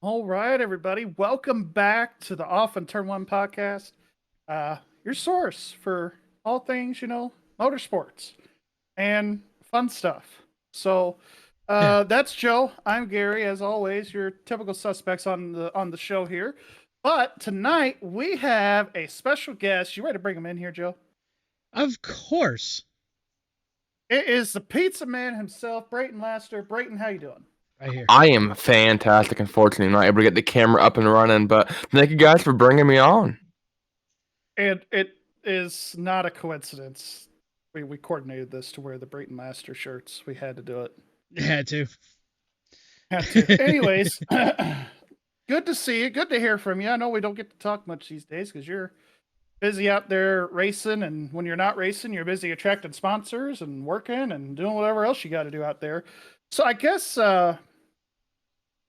All right, everybody. Welcome back to the Off and Turn One podcast. Your source for all things, motorsports and fun stuff. So Yeah. that's Joe. I'm Gary, as always, your typical suspects on the show here. But tonight we have a special guest. You ready to bring him in here, Joe? Of course. It is the pizza man himself, Brayton Laster. Brayton, how you doing? Right here. I am fantastic. Unfortunately, not able to get the camera up and running, but thank you guys for bringing me on. And it is not a coincidence. We coordinated this to wear the Brayton Laster shirts. We had to do it. Had to. Had to. Anyways, good to see you. Good to hear from you. I know we don't get to talk much these days because you're busy out there racing, and when you're not racing, you're busy attracting sponsors and working and doing whatever else you got to do out there. So I guess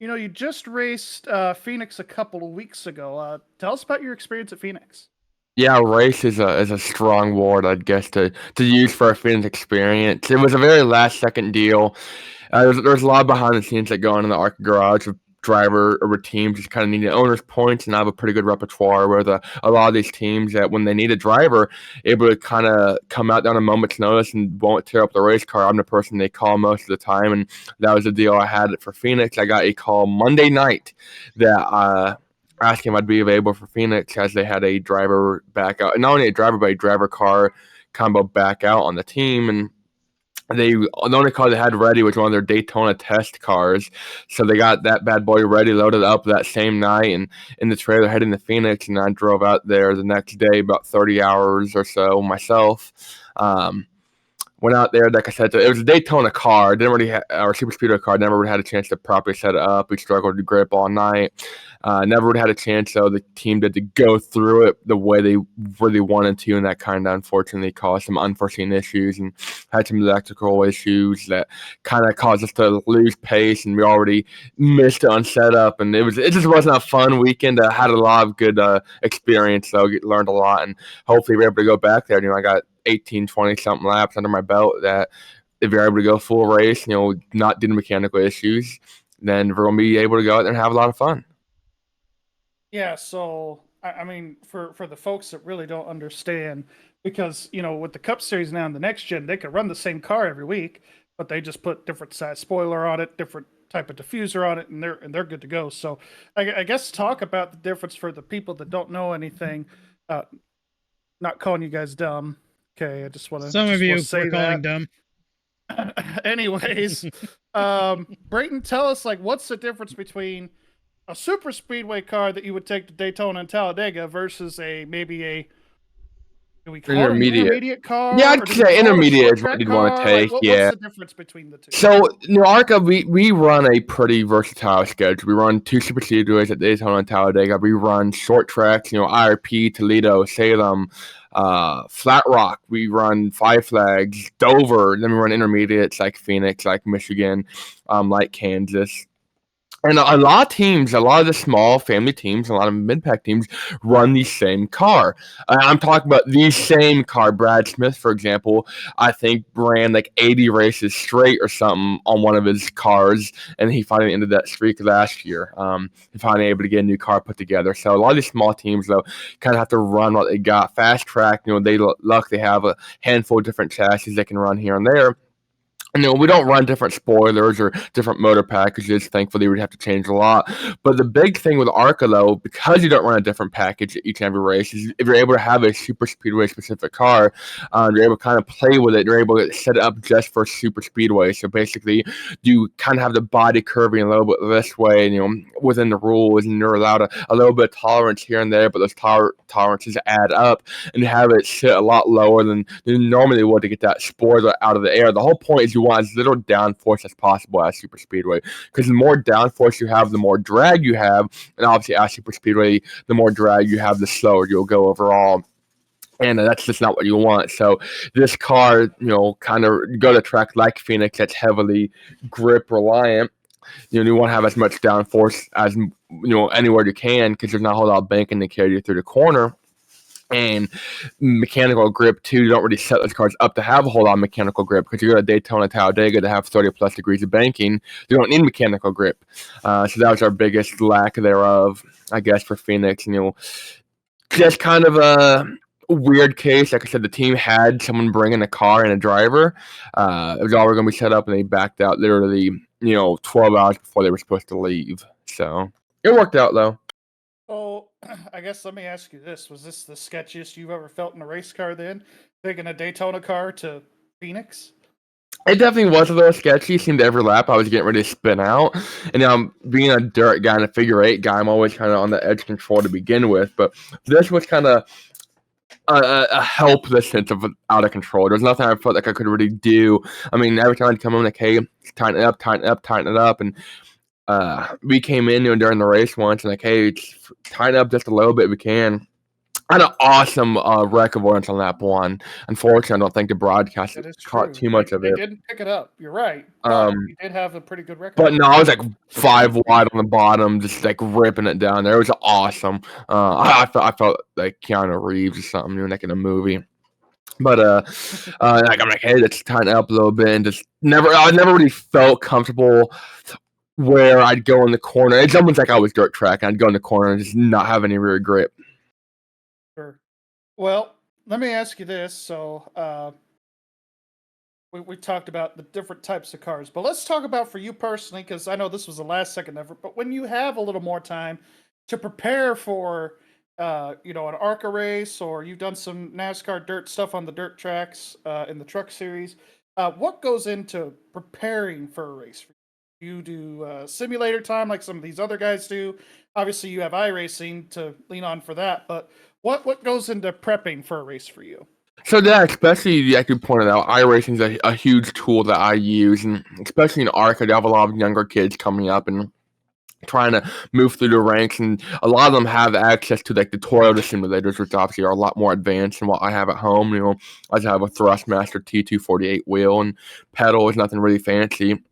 you just raced Phoenix a couple of weeks ago. Tell us about your experience at Phoenix. Yeah, race is a strong word, I guess, to use for a Phoenix experience. It was a very last second deal. There's a lot behind the scenes that go on in the ARCA garage with driver or with teams just kind of needing owners points, and I have a pretty good repertoire where a lot of these teams that when they need a driver, able to kind of come out on a moment's notice and won't tear up the race car. I'm the person they call most of the time, and that was the deal I had for Phoenix. I got a call Monday night that asking if I'd be available for Phoenix as they had a driver back out, not only a driver but a driver car combo back out on the team. And the only car they had ready was one of their Daytona test cars, so they got that bad boy ready, loaded up that same night, and in the trailer heading to Phoenix. And I drove out there the next day, about 30 hours or so myself. Um, Went out there, like I said, it was a Daytona car. Didn't really or super speedway car. Never really had a chance to properly set it up. We struggled to grip all night. Never really had a chance, though. The team did to go through it the way they really wanted to, and that kind of unfortunately caused some unforeseen issues and had some electrical issues that kind of caused us to lose pace. And we already missed it on setup, and it just wasn't a fun weekend. I had a lot of good experience, though. Learned a lot, and hopefully we're able to go back there. I got 18, 20 something laps under my belt that if you're able to go full race, not due to mechanical issues, then we're going to be able to go out there and have a lot of fun. Yeah, so I mean, for the folks that really don't understand, because with the Cup Series now in the next gen, they could run the same car every week, but they just put different size spoiler on it, different type of diffuser on it, and they're good to go. So I guess talk about the difference for the people that don't know anything. Not calling you guys dumb. Okay, I just want to Some of you say were calling that. dumb. Anyways, Brayton, tell us what's the difference between a super speedway car that you would take to Daytona and Talladega versus do we call it an intermediate car? Yeah, Or I'd do we say call it a intermediate short is what track you'd want to car? take. What's Yeah. the difference between the two? So, ARCA, we run a pretty versatile schedule. We run two super speedways at Daytona and Talladega. We run short tracks, IRP, Toledo, Salem, Flat Rock. We run Five Flags, Dover. Then we run intermediates like Phoenix, like Michigan, like Kansas. And a lot of teams, a lot of the small family teams, a lot of mid-pack teams run the same car. I'm talking about the same car. Brad Smith, for example, I think ran like 80 races straight or something on one of his cars, and he finally ended that streak last year. He finally able to get a new car put together. So a lot of these small teams, though, kind of have to run what they got. Fast track, they have a handful of different chassis they can run here and there. We don't run different spoilers or different motor packages. Thankfully, we'd have to change a lot. But the big thing with ARCA, though, because you don't run a different package at each and every race, is if you're able to have a super speedway specific car, you're able to kind of play with it. You're able to set it up just for super speedway. So basically, you kind of have the body curving a little bit this way, within the rules, and you're allowed a little bit of tolerance here and there, but those tolerances add up, and you have it sit a lot lower than you normally would to get that spoiler out of the air. The whole point is you want as little downforce as possible at super speedway, because the more downforce you have, the more drag you have, and obviously at super speedway, the more drag you have, the slower you'll go overall. And that's just not what you want. So this car, kind of go to track like Phoenix that's heavily grip reliant. You want to have as much downforce as anywhere you can, because there's not a whole lot of banking to carry you through the corner. And mechanical grip too. You don't really set those cars up to have a whole lot of mechanical grip because you go to Daytona, Talladega to have 30+ degrees of banking. You don't need mechanical grip. So that was our biggest lack thereof, I guess, for Phoenix. Just kind of a weird case. Like I said, the team had someone bring in a car and a driver. It was all going to be set up, and they backed out literally, 12 hours before they were supposed to leave. So it worked out though. So, I guess let me ask you this: was this the sketchiest you've ever felt in a race car? Then taking a Daytona car to Phoenix? It definitely was a little sketchy. Seemed every lap I was getting ready to spin out. And being a dirt guy and a figure eight guy, I'm always kind of on the edge of control to begin with. But this was kind of a helpless sense of out of control. There's nothing I felt like I could really do. I mean, every time I'd come in, like, hey, tighten it up, tighten it up, tighten it up. And we came in during the race once and like, hey, tighten up just a little bit if we can. I had an awesome wreck avoidance on lap one. Unfortunately, I don't think the broadcast caught too much of They it. didn't pick it up. You're right. You did have a pretty good record. But no, I was like 5 wide on the bottom, just like ripping it down there. It was awesome. I felt like Keanu Reeves or something, like in a movie. But like I'm like, hey, let's tighten it up a little bit, and I never really felt comfortable where I'd go in the corner. It's almost like I was dirt track, and I'd go in the corner and just not have any rear grip. Sure. Well, let me ask you this. So, we talked about the different types of cars, but let's talk about for you personally, because I know this was a last second effort, but when you have a little more time to prepare for, an ARCA race, or you've done some NASCAR dirt stuff on the dirt tracks in the truck series, what goes into preparing for a race? You do simulator time like some of these other guys do. Obviously, you have iRacing to lean on for that, but what goes into prepping for a race for you? So yeah, especially like you pointed out, iRacing is a huge tool that I use, and especially in ARCA, I have a lot of younger kids coming up and trying to move through the ranks, and a lot of them have access to like the Toyota simulators, which obviously are a lot more advanced than what I have at home. I just have a Thrustmaster T248 wheel, and pedal is nothing really fancy.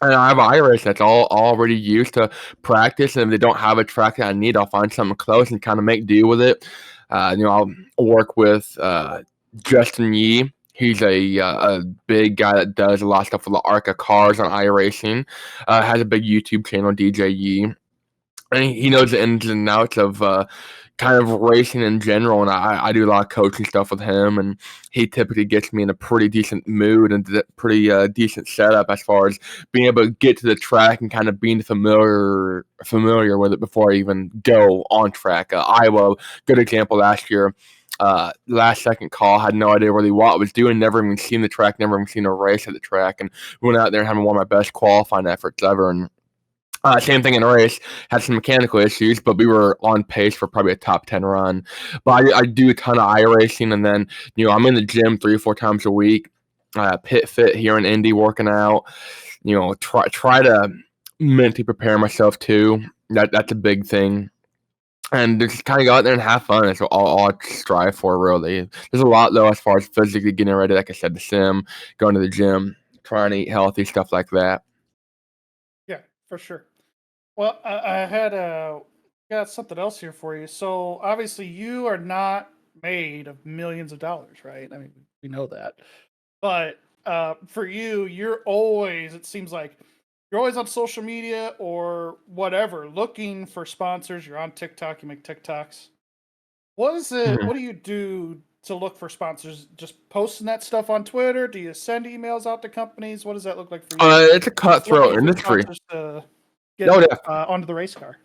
And I have an iRace that's already used to practice, and if they don't have a track that I need, I'll find something close and kind of make do with it. I'll work with Justin Yee. He's a big guy that does a lot of stuff with the ARCA cars on iRacing. Has a big YouTube channel, DJ Yee. And he knows the ins and outs of kind of racing in general, and I do a lot of coaching stuff with him, and he typically gets me in a pretty decent mood and pretty decent setup as far as being able to get to the track and kind of being familiar with it before I even go on track. Iowa, good example last year. Last second call, had no idea really what I was doing, never even seen the track, never even seen a race at the track, and went out there and having one of my best qualifying efforts ever. And same thing in a race, had some mechanical issues, but we were on pace for probably a top 10 run. But I do a ton of iRacing, and then, I'm in the gym 3 or 4 times a week, pit fit here in Indy, working out, try to mentally prepare myself too. That's a big thing. And just kind of go out there and have fun. That's all I strive for, really. There's a lot, though, as far as physically getting ready, like I said, the sim, going to the gym, trying to eat healthy, stuff like that. Yeah, for sure. Well, I had got something else here for you. So obviously, you are not made of millions of dollars, right? I mean, we know that. But for you, it seems like you're always on social media or whatever, looking for sponsors. You're on TikTok, you make TikToks. What is it? Mhm. What do you do to look for sponsors? Just posting that stuff on Twitter? Do you send emails out to companies? What does that look like for you? It's a cutthroat industry. Sponsors to get No, yeah. onto the race car.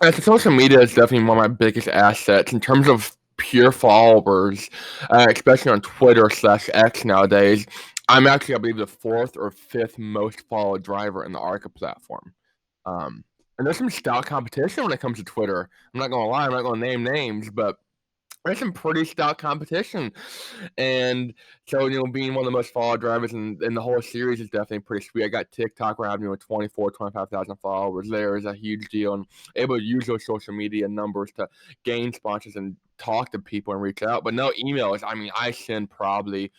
The social media is definitely one of my biggest assets in terms of pure followers, especially on Twitter/X nowadays. I'm actually, I believe, the 4th or 5th most followed driver in the ARCA platform. And there's some stout competition when it comes to Twitter. I'm not going to lie, I'm not going to name names, but there's some pretty stout competition. And so, being one of the most followed drivers in the whole series is definitely pretty sweet. I got TikTok where I have, 24, 25,000 followers. There is a huge deal, and able to use those social media numbers to gain sponsors and talk to people and reach out. But no emails. I mean, I send probably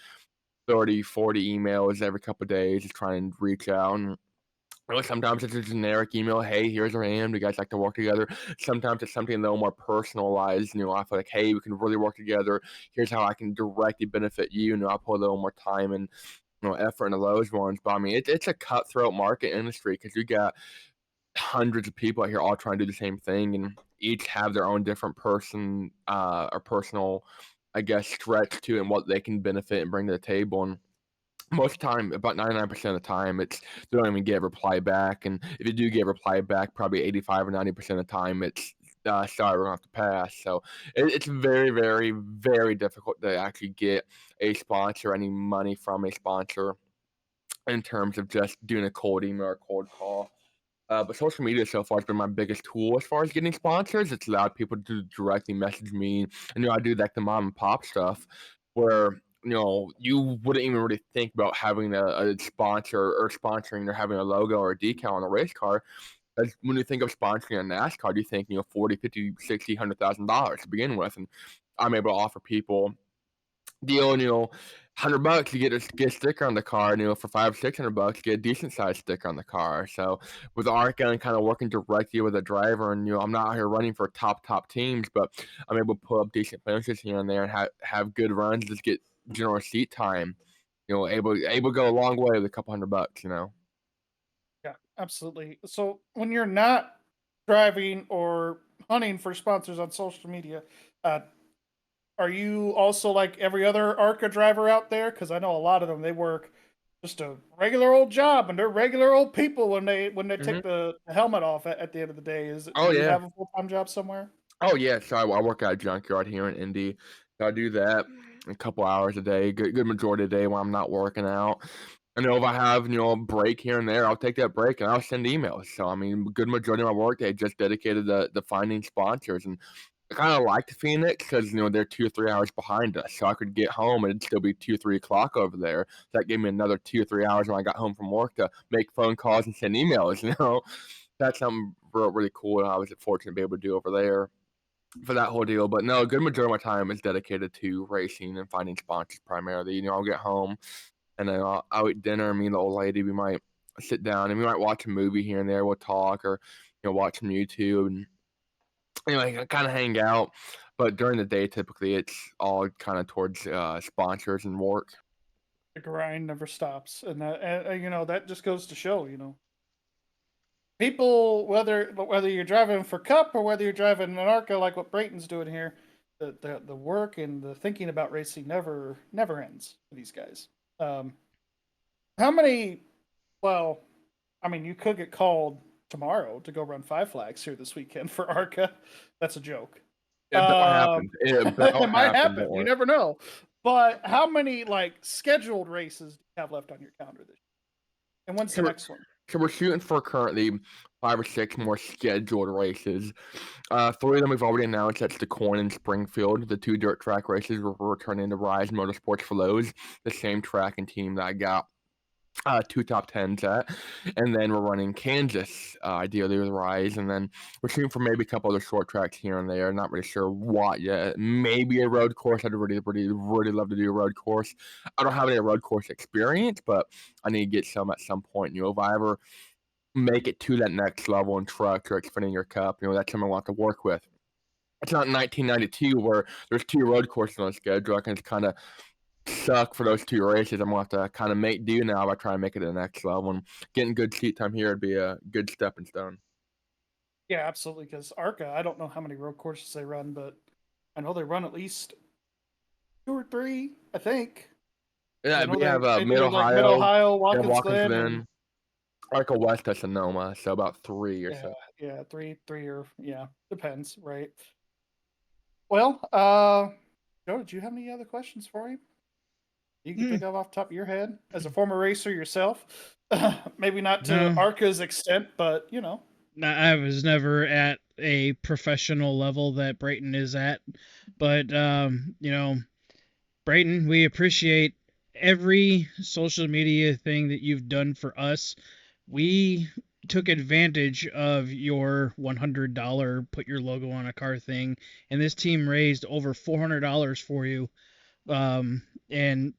30, 40 emails every couple of days just trying to reach out. And Sometimes it's a generic email. Hey, here's where I am. Do you guys like to work together? Sometimes it's something a little more personalized. I feel like, hey, we can really work together. Here's how I can directly benefit you. I put a little more time and effort into those ones. But I mean, it's a cutthroat market industry because you got hundreds of people out here all trying to do the same thing, and each have their own different or personal, I guess, stretch to it and what they can benefit and bring to the table. And most of the time, about 99% of the time, they don't even get a reply back. And if you do get a reply back, probably 85 or 90% of the time, it's sorry, we're gonna have to pass. So it's very, very, very difficult to actually get a sponsor, any money from a sponsor, in terms of just doing a cold email or cold call. But social media so far has been my biggest tool as far as getting sponsors. It's allowed people to directly message me, and I do like the mom and pop stuff, where you wouldn't even really think about having a sponsor or sponsoring or having a logo or a decal on a race car. As when you think of sponsoring a NASCAR, you think 40, 50, 60, $100,000 to begin with, and I'm able to offer people deal, $100 you get a sticker on the car, for $500-$600 you get a decent sized sticker on the car. So with ARCA and kind of working directly with a driver, and I'm not out here running for top teams, but I'm able to pull up decent finishes here and there and have good runs, just get general seat time. Able to go a long way with a couple $100. Yeah, absolutely. So when you're not driving or hunting for sponsors on social media, uh, are you also like every other ARCA driver out there? Because I know a lot of them, they work just a regular old job and they're regular old people when they take Mhm. the helmet off at the end of the day. Do Oh you yeah. have a full time job somewhere? Oh yeah, so I work at a junkyard here in Indy. So I do that a couple hours a day, good majority of the day when I'm not working out. And if I have a break here and there, I'll take that break and I'll send emails. So I mean, good majority of my work day just dedicated to finding sponsors. And I kind of like Phoenix because they're 2 or 3 hours behind us, so I could get home and it'd still be 2 or 3 o'clock over there. So that gave me another 2 or 3 hours when I got home from work to make phone calls and send emails. That's something really cool. And I was fortunate to be able to do over there for that whole deal. But no, a good majority of my time is dedicated to racing and finding sponsors primarily. I'll get home and then I'll eat dinner. Me and the old lady, we might sit down and we might watch a movie here and there. We'll talk or watch some YouTube and kind of hang out. But during the day, typically it's all kind of towards sponsors and work. The grind never stops, and that just goes to show, people, whether you're driving for Cup or whether you're driving an ARCA like what Brayton's doing here, the work and the thinking about racing never ends for these guys. Um, how many? Well, I mean, you could get called tomorrow to go run Five Flags here this weekend for ARCA. That's a joke. It about happened. It about It might happened. happen. You never know. But how many like scheduled races do you have left on your calendar this year? And when's the next one? So we're shooting for currently 5 or 6 more scheduled races. 3 of them we've already announced. That's the Corn and Springfield, the 2 dirt track races. We're returning to Rise Motorsports for those, the same track and team that I got 2 top 10s at. And then we're running Kansas, ideally with Rise. And then we're shooting for maybe a couple other short tracks here and there. Not really sure what yet. Maybe a road course. I'd really love to do a road course. I don't have any road course experience, but I need to get some at some point. If I ever make it to that next level in truck or expanding your cup, that's something I want to work with. It's not 1992 where there's 2 road courses on the schedule. I can just kind of suck for those 2 races. I'm going to have to kind of make do now by trying to make it to the next level. And getting good seat time here would be a good stepping stone. Yeah, absolutely. Because ARCA, I don't know how many road courses they run, but I know they run at least 2 or 3, I think. Yeah, we they have do, Mid like, Ohio, Mid-Ohio, and Watkins Glen, Glen, Arca West to Sonoma, so about 3 or so. yeah, three or depends, right? Well, Joe, did you have any other questions for him? You can think of off the top of your head as a former racer yourself. Maybe not to No. ARCA's extent, but I was never at a professional level that Brayton is at, but Brayton, we appreciate every social media thing that you've done for us. We took advantage of your $100 put your logo on a car thing, and this team raised over $400 for you. And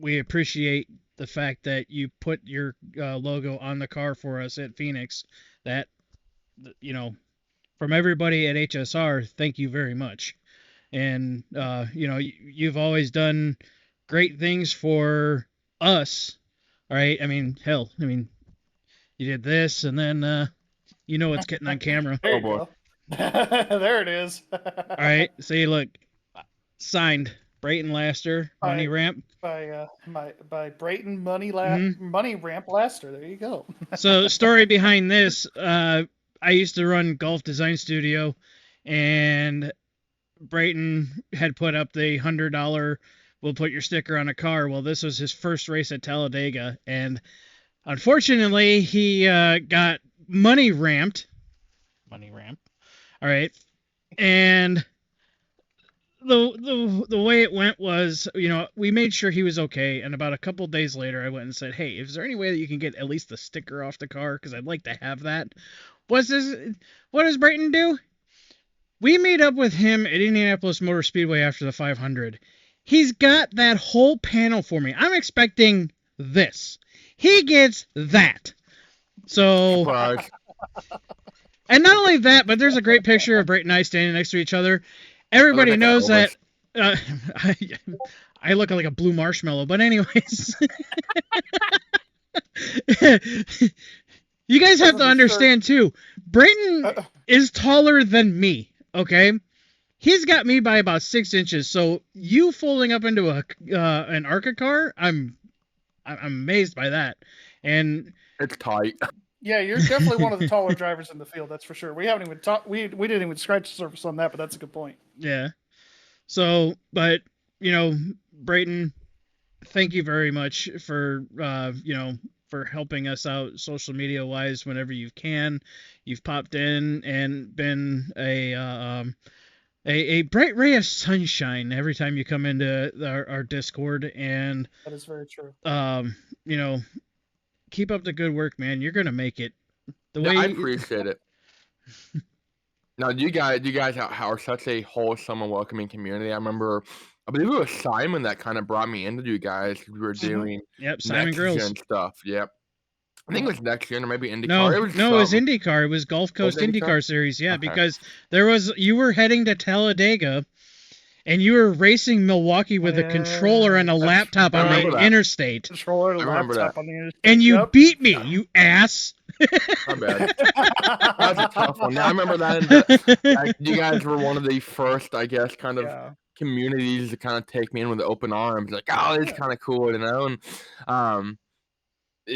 we appreciate the fact that you put your logo on the car for us at Phoenix. That, you know, from everybody at HSR, thank you very much. And you know, you've always done great things for us, right? I mean, hell, I mean, you did this, and then you know it's getting on camera. There Oh, you boy. go. There it is. All right, see, look, signed, Brayton Laster, Money By- Ramp. by Brayton Money Mhm. Money Ramp Laster. There you go. So, story behind this, I used to run Golf Design Studio, and Brayton had put up the $100, we'll put your sticker on a car. Well, this was his first race at Talladega, and unfortunately, he got money ramped. Money ramp. All right. And the way it went was, you know, we made sure he was okay, and about a couple days later I went and said, "Hey, is there any way that you can get at least the sticker off the car, because I'd like to have that?" What does Brayton do? We meet up with him at Indianapolis Motor Speedway after the 500. He's got that whole panel for me. I'm expecting this. He gets that. So, Surprise. and not only that, but there's a great picture of Brayton and I standing next to each other. Everybody like knows that Elvis. I look like a blue marshmallow. But anyways, you guys have to understand too. Brayton is taller than me. Okay, he's got me by about 6 inches. So you folding up into an ARCA car, I'm amazed by that. And It's tight. Yeah, you're definitely one of the taller drivers in the field. That's for sure. We haven't even talked. We didn't even scratch the surface on that, but that's a good point. yeah. So, but you know, Brayton, thank you very much for you know, for helping us out social media wise whenever you can. You've popped in and been a bright ray of sunshine every time you come into our Discord, and That is very true. you know, keep up the good work, man. You're gonna make it. The Yeah, way I appreciate it. Now, you guys are such a wholesome and welcoming community. I believe it was Simon that kind of brought me into you guys. We were doing Yep, Simon next Grills. gen stuff. Yep. I think it was next gen or maybe IndyCar. No, it was IndyCar. It was Gulf Coast IndyCar? IndyCar Series. Yeah, Okay. because you were heading to Talladega, and you were racing Milwaukee with a controller and a laptop on remember the that. interstate, Controller, I remember laptop that. on the interstate. and you Yep. beat me, you ass. My bad. That was a tough one. Yeah, I remember that. You guys were one of the first, I guess, kind of Yeah. communities to kind of take me in with open arms. Like, oh, it's kind of cool, you know? And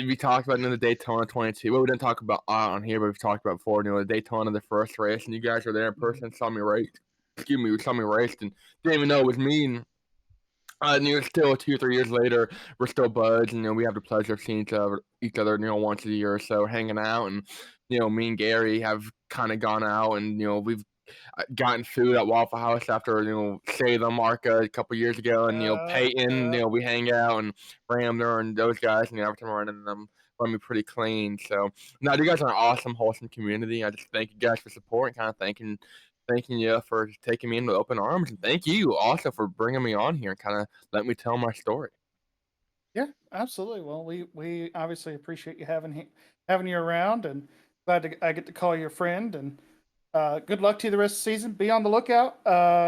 we talked about in the Daytona 22. Well, we didn't talk about on here, but we've talked about before. You know, the Daytona, the first race, and you guys were there in person, saw me race. Excuse me, saw me race, and didn't even know it was me. And you know, still 2 or 3 years later, we're still buds, and you know, we have the pleasure of seeing each other, you know, once a year or so, hanging out. And you know, me and Gary have kind of gone out, and you know, we've gotten food at Waffle House after, you know, say the Marca a couple years ago, and you know, Peyton, you know, we hang out, and Ramner and those guys, and you know, every time we're running them, run me pretty clean. So, no, you guys are an awesome, wholesome community. I just thank you guys for support and kind of thanking you for taking me in with open arms, and thank you also for bringing me on here and kind of letting me tell my story. Yeah, absolutely. Well, we obviously appreciate you having you around, and glad I get to call you a friend. And good luck to you the rest of the season. Be on the lookout.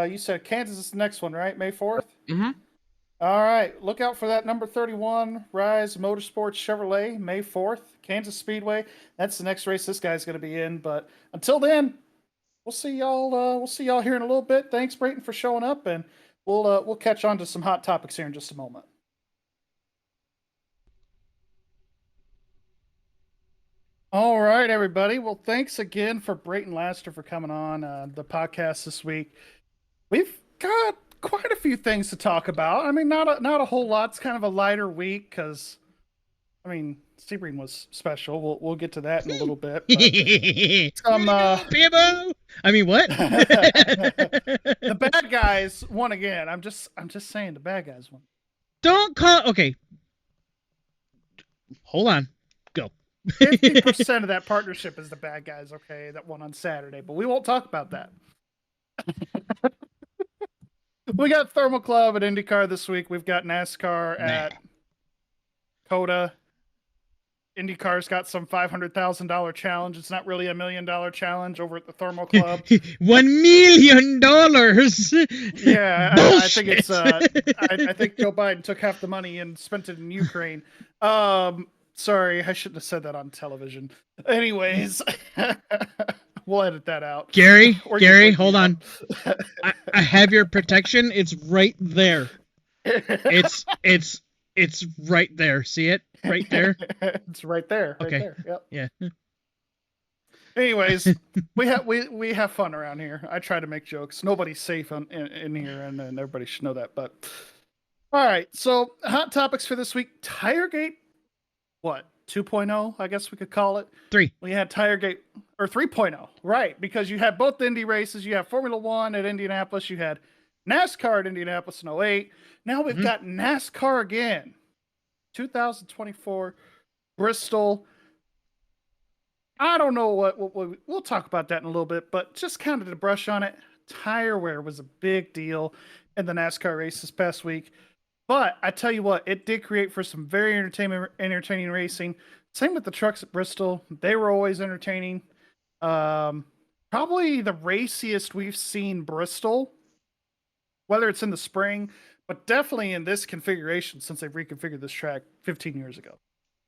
You said Kansas is the next one, right? May 4th. Mm-hmm. All right, look out for that number 31 Rise Motorsports Chevrolet, May 4th, Kansas Speedway. That's the next race this guy's going to be in. But until then, we'll see y'all. We'll see y'all here in a little bit. Thanks, Brayton, for showing up, and we'll catch on to some hot topics here in just a moment. All right, everybody. Well, thanks again for Brayton Laster for coming on the podcast this week. We've got quite a few things to talk about. I mean, not a whole lot. It's kind of a lighter week because, I mean, Sebring was special. We'll get to that in a little bit. But some Pibo. I mean, what? the bad guys won again. I'm just saying the bad guys won. Don't call. Okay, hold on. Go. 50% of that partnership is the bad guys. Okay, that won on Saturday, but we won't talk about that. We got Thermal Club at IndyCar this week. We've got NASCAR at Coda. IndyCar's got some $500,000 challenge. It's not really $1 million challenge over at the Thermal Club. $1 million. Yeah, I think it's. Bullshit. I think Joe Biden took half the money and spent it in Ukraine. Sorry, I shouldn't have said that on television. Anyways, we'll edit that out. Gary, Or you Gary, put me hold on. up. I have your protection. It's right there. It's right there. See it? Right there. It's right there. Right Okay. there. Yep. Yeah. Anyways, we have fun around here. I try to make jokes. Nobody's safe in here, and everybody should know that. But all right, so hot topics for this week: Tiregate. What 2.0? I guess we could call it. 3. We had Tiregate or 3.0, right? Because you had both the Indy races. You have Formula One at Indianapolis. You had NASCAR at Indianapolis in 08. Now we've got NASCAR again. 2024 Bristol. I don't know what we'll talk about that in a little bit, but just kind of to brush on it, tire wear was a big deal in the NASCAR race this past week. But I tell you what, it did create for some very entertaining racing. Same with the trucks at Bristol. They were always entertaining. Probably the raciest we've seen Bristol, whether it's in the spring, but definitely in this configuration since they've reconfigured this track 15 years ago.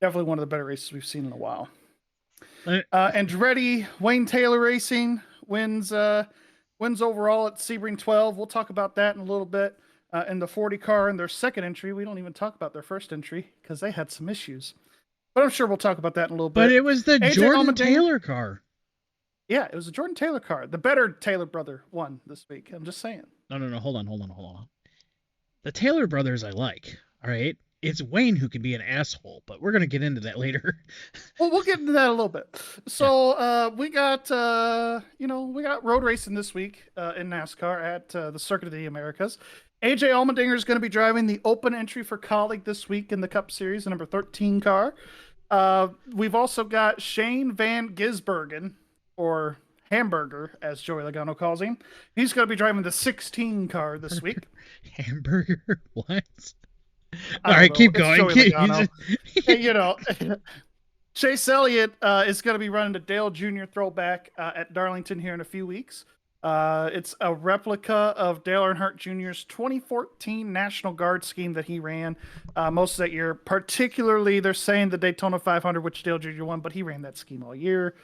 Definitely one of the better races we've seen in a while. Andretti Wayne Taylor Racing wins overall at Sebring 12. We'll talk about that in a little bit. In the 40 car in their second entry, we don't even talk about their first entry because they had some issues. But I'm sure we'll talk about that in a little bit. But it was the AJ Jordan Allmendinger. Taylor car. Yeah, it was a Jordan Taylor car. The better Taylor brother won this week. I'm just saying. No. Hold on. The Taylor brothers I like. All right. It's Wayne who can be an asshole, but we're going to get into that later. Well, we'll get into that a little bit. So we got road racing this week in NASCAR at the Circuit of the Americas. AJ Allmendinger is going to be driving the open entry for Colleague this week in the Cup Series, the number 13 car. We've also got Shane Van Gisbergen, or Hamburger, as Joey Logano calls him. He's going to be driving the 16 car this week. Hamburger? What? All right, keep going. Chase Elliott is going to be running the Dale Jr. throwback at Darlington here in a few weeks. It's a replica of Dale Earnhardt Jr.'s 2014 National Guard scheme that he ran most of that year. Particularly, they're saying the Daytona 500, which Dale Jr. won, but he ran that scheme all year.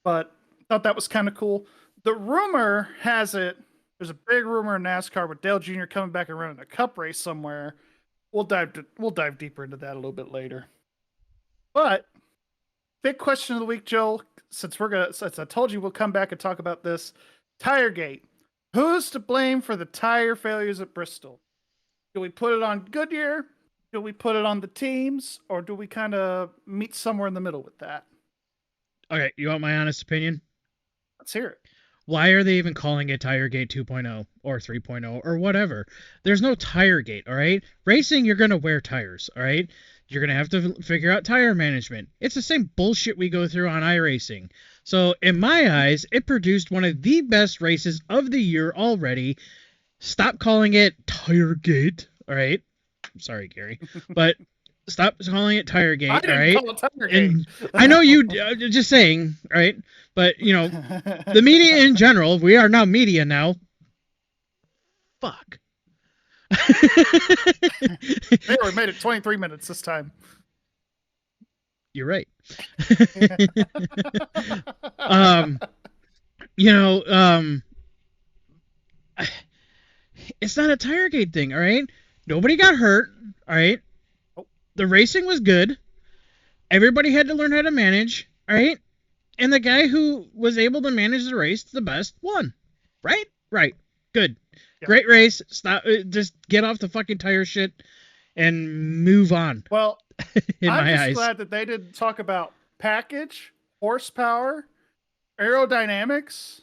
But thought that was kind of cool. The rumor has it, there's a big rumor in NASCAR with Dale Jr. coming back and running a Cup race somewhere. We'll dive deeper into that a little bit later. But big question of the week, Joe, since I told you we'll come back and talk about this. Tiregate. Who's to blame for the tire failures at Bristol? Do we put it on Goodyear? Do we put it on the teams? Or do we kind of meet somewhere in the middle with that? Okay, you want my honest opinion? Let's hear it. Why are they even calling it Tiregate 2.0 or 3.0 or whatever? There's no Tiregate, all right? Racing, you're going to wear tires, all right? You're going to have to figure out tire management. It's the same bullshit we go through on iRacing. So, in my eyes, it produced one of the best races of the year already. Stop calling it Tiregate, all right? I'm sorry, Gary. But stop calling it Tiregate, all right? Call it Tiregate. And I know you, just saying, all right? But, the media in general, we are now media now. Fuck. They only made it 23 minutes this time. You're right. It's not a Tiregate thing, all right? Nobody got hurt, all right? The racing was good. Everybody had to learn how to manage, all right? And the guy who was able to manage the race the best won, right? Right. Good. Yep. Great race. Stop. Just get off the fucking tire shit and move on. Well, I'm just glad that they didn't talk about package, horsepower, aerodynamics,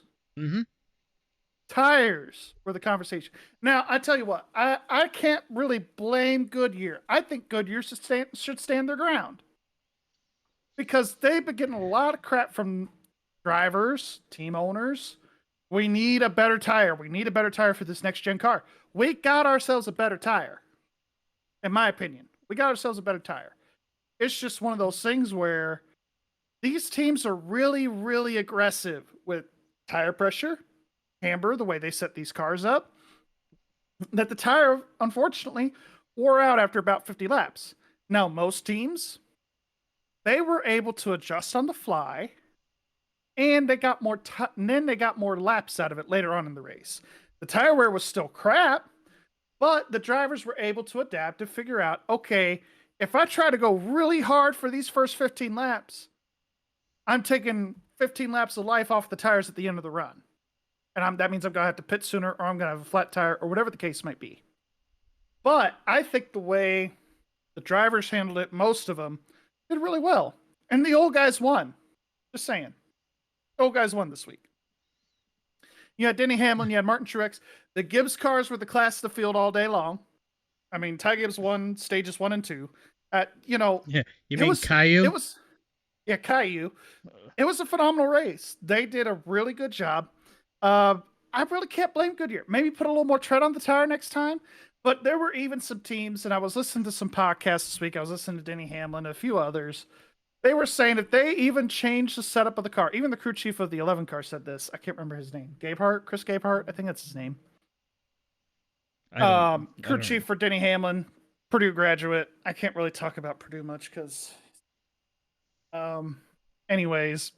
tires were the conversation. Now, I tell you what, I can't really blame Goodyear. I think Goodyear should stand their ground. Because they've been getting a lot of crap from drivers, team owners. We need a better tire. We need a better tire for this next-gen car. We got ourselves a better tire. In my opinion. We got ourselves a better tire. it's just one of those things where these teams are really, really aggressive with tire pressure, camber, the way they set these cars up, that the tire, unfortunately, wore out after about 50 laps. Now, most teams, they were able to adjust on the fly, and they got more and then they got more laps out of it later on in the race. The tire wear was still crap, but the drivers were able to adapt and figure out, okay, if I try to go really hard for these first 15 laps, I'm taking 15 laps of life off the tires at the end of the run. And that means I'm going to have to pit sooner, or I'm going to have a flat tire, or whatever the case might be. But I think the way the drivers handled it, most of them, did really well. And the old guys won. Just saying. The old guys won this week. You had Denny Hamlin, you had Martin Truex. The Gibbs cars were the class of the field all day long. I mean, Ty Gibbs won stages 1 and 2. Yeah, you mean Caillou? Caillou. It was a phenomenal race. They did a really good job. I really can't blame Goodyear. Maybe put a little more tread on the tire next time. But there were even some teams, and I was listening to some podcasts this week. I was listening to Denny Hamlin and a few others. They were saying that they even changed the setup of the car. Even the crew chief of the 11 car said this. I can't remember his name. Chris Gabehart? I think that's his name. Crew chief for Denny Hamlin, Purdue graduate. I can't really talk about Purdue much because, anyways.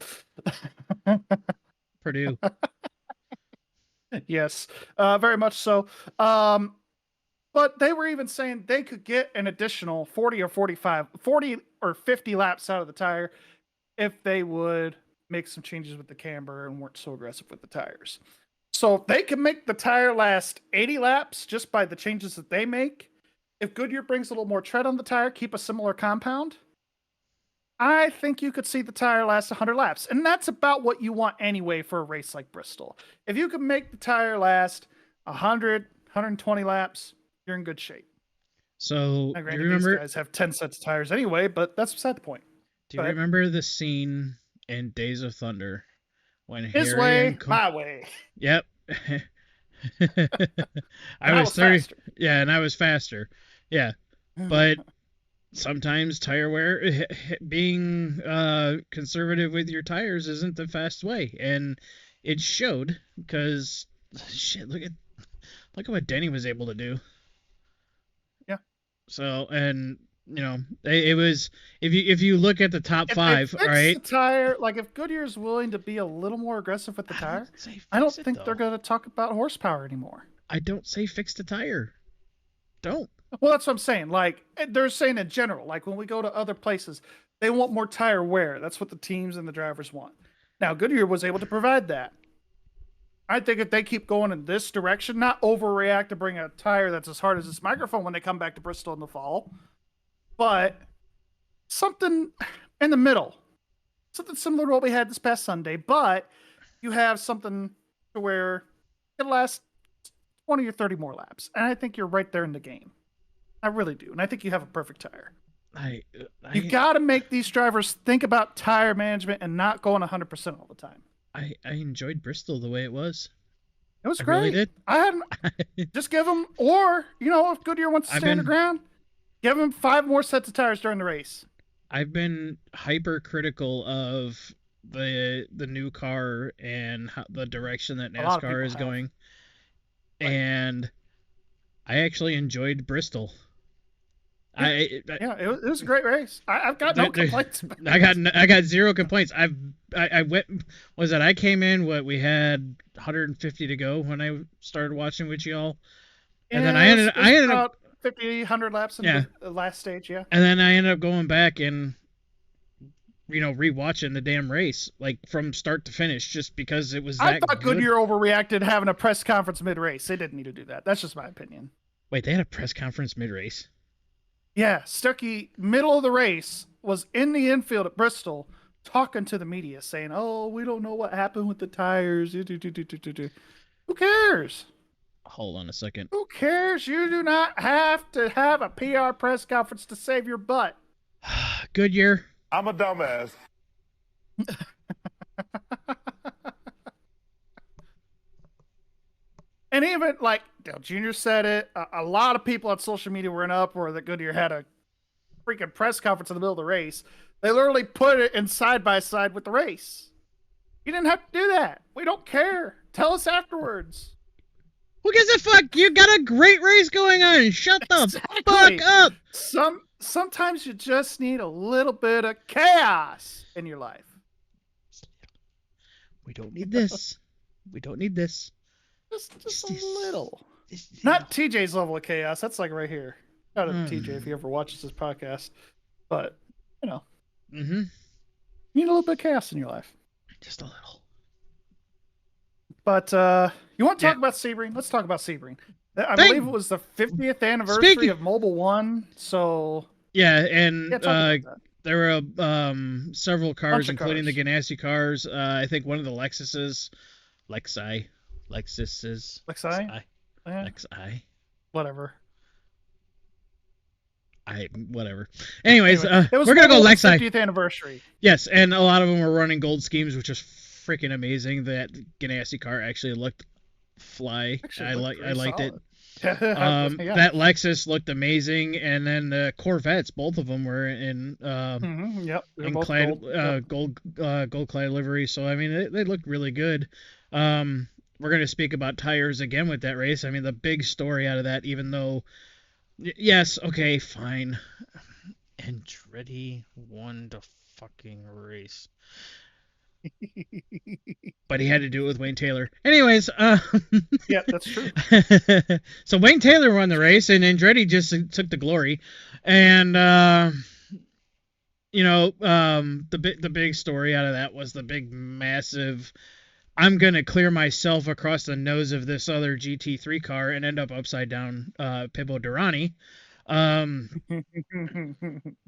Purdue. Yes, very much so. But they were even saying they could get an additional 40 or 50 laps out of the tire if they would make some changes with the camber and weren't so aggressive with the tires. So if they can make the tire last 80 laps just by the changes that they make, if Goodyear brings a little more tread on the tire, keep a similar compound, I think you could see the tire last 100 laps. And that's about what you want anyway for a race like Bristol. If you can make the tire last 100, 120 laps, you're in good shape. So, now, do you remember? These guys have 10 sets of tires anyway, but that's beside the point. Do you remember the scene in Days of Thunder when his Harry way, and my way? Yep. I was 30. Faster. Yeah, and I was faster. Yeah, but sometimes tire wear, being conservative with your tires, isn't the fast way, and it showed because shit. Look at what Denny was able to do. Yeah. So, and it was if you look at the top five, right? The tire, like if Goodyear's willing to be a little more aggressive with the tire, I don't think they're going to talk about horsepower anymore. I don't say fix the tire. Don't. Well, that's what I'm saying. Like they're saying in general, like when we go to other places, they want more tire wear. That's what the teams and the drivers want. Now Goodyear was able to provide that. I think if they keep going in this direction, not overreact to bring a tire that's as hard as this microphone when they come back to Bristol in the fall, but something in the middle, something similar to what we had this past Sunday, but you have something to where it lasts 20 or 30 more laps. And I think you're right there in the game. I really do. And I think you have a perfect tire. You got to make these drivers think about tire management and not going 100% all the time. I enjoyed Bristol the way it was. It was great. Really did. I hadn't just give them, or if Goodyear wants to stand their ground, give them 5 more sets of tires during the race. I've been hypercritical of the new car and the direction that NASCAR is going, and I actually enjoyed Bristol. It was a great race. I've got no complaints. I got zero complaints. I went. I came in. We had 150 to go when I started watching with y'all, and then I ended up 50, 100 laps in the last stage. Yeah, and then I ended up going back and rewatching the damn race like from start to finish just because it was. I thought Goodyear overreacted having a press conference mid race. They didn't need to do that. That's just my opinion. Wait, they had a press conference mid race. Yeah, Stuckey, middle of the race, was in the infield at Bristol talking to the media saying, oh, we don't know what happened with the tires. Who cares? Hold on a second. Who cares? You do not have to have a PR press conference to save your butt. Goodyear. I'm a dumbass. And even like Dale Jr. said it, a lot of people on social media were in uproar that Goodyear had a freaking press conference in the middle of the race. They literally put it in side by side with the race. You didn't have to do that. We don't care. Tell us afterwards. Who gives a fuck? You got a great race going on. Shut the fuck up. Sometimes you just need a little bit of chaos in your life. We don't need this. We don't need this. Just a little. Not TJ's level of chaos. That's like right here. Shout out to TJ if he ever watches this podcast. But, you know. Mm-hmm. You need a little bit of chaos in your life. Just a little. But you want to talk about Sebring? Let's talk about Sebring. I believe it was the 50th anniversary of Mobile One. So yeah, and there were several cars, including the Ganassi cars. I think one of the Lexuses, Lexi, whatever. Whatever. Anyways, we're gonna go Lexi. 50th anniversary. Yes, and a lot of them were running gold schemes, which is freaking amazing. That Ganassi car actually looked fly. I liked it. That Lexus looked amazing, and then the Corvettes, both of them were in gold clad livery. So I mean, they looked really good. We're gonna speak about tires again with that race. I mean, the big story out of that, even though. Yes, okay, fine. Andretti won the fucking race. But he had to do it with Wayne Taylor. Anyways, yeah, that's true. So Wayne Taylor won the race, and Andretti just took the glory. And the big story out of that was the big, massive. I'm going to clear myself across the nose of this other GT3 car and end up upside down Pibo Durrani.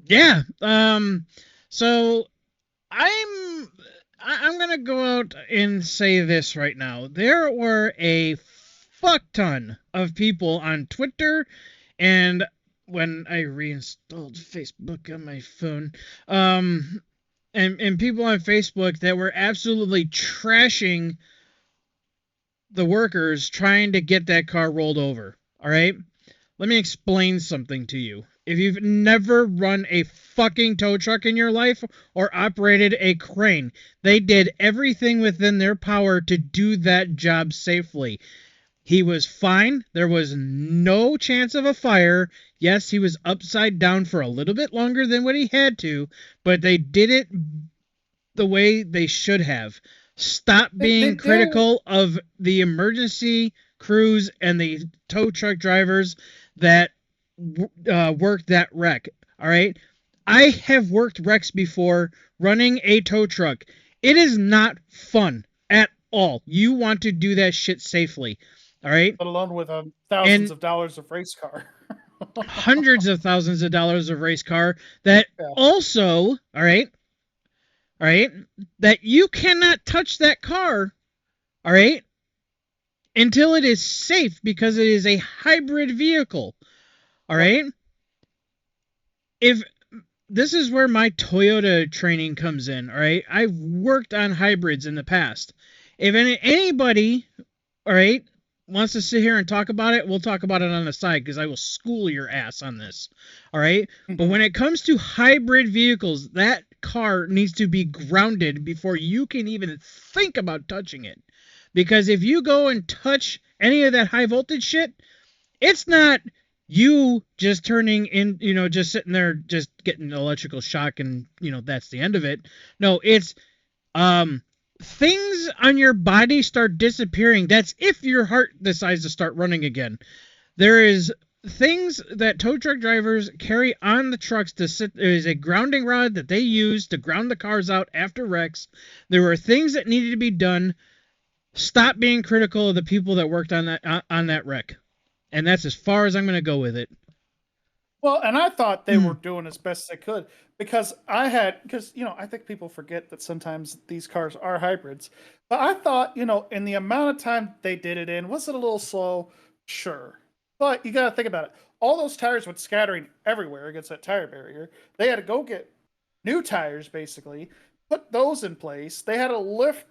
Yeah. So I'm going to go out and say this right now. There were a fuck ton of people on Twitter, and when I reinstalled Facebook on my phone, and people on Facebook that were absolutely trashing the workers trying to get that car rolled over. All right? Let me explain something to you. If you've never run a fucking tow truck in your life or operated a crane, they did everything within their power to do that job safely. He was fine. There was no chance of a fire. Yes, he was upside down for a little bit longer than what he had to, but they did it the way they should have. Stop being critical of the emergency crews and the tow truck drivers that worked that wreck. All right? I have worked wrecks before running a tow truck. It is not fun at all. You want to do that shit safely. All right? Let alone with thousands of dollars of race car. Hundreds of thousands of dollars of race car that also, all right, that you cannot touch that car, all right, until it is safe because it is a hybrid vehicle, all right? If this is where my Toyota training comes in, all right? I've worked on hybrids in the past. If anybody, all right, wants to sit here and talk about it, we'll talk about it on the side because I will school your ass on this. All right? But when it comes to hybrid vehicles, that car needs to be grounded before you can even think about touching it. Because if you go and touch any of that high voltage shit, it's not you just turning in, just sitting there, just getting electrical shock and, that's the end of it. No, it's, things on your body start disappearing. That's if your heart decides to start running again. There is things that tow truck drivers carry on the trucks to sit. There is a grounding rod that they use to ground the cars out after wrecks. There were things that needed to be done. Stop being critical of the people that worked on that wreck. And that's as far as I'm going to go with it. Well, and I thought they were doing as best they could because I think people forget that sometimes these cars are hybrids. But I thought, in the amount of time they did it in, was it a little slow? Sure. But you got to think about it. All those tires went scattering everywhere against that tire barrier. They had to go get new tires, basically, put those in place. They had to lift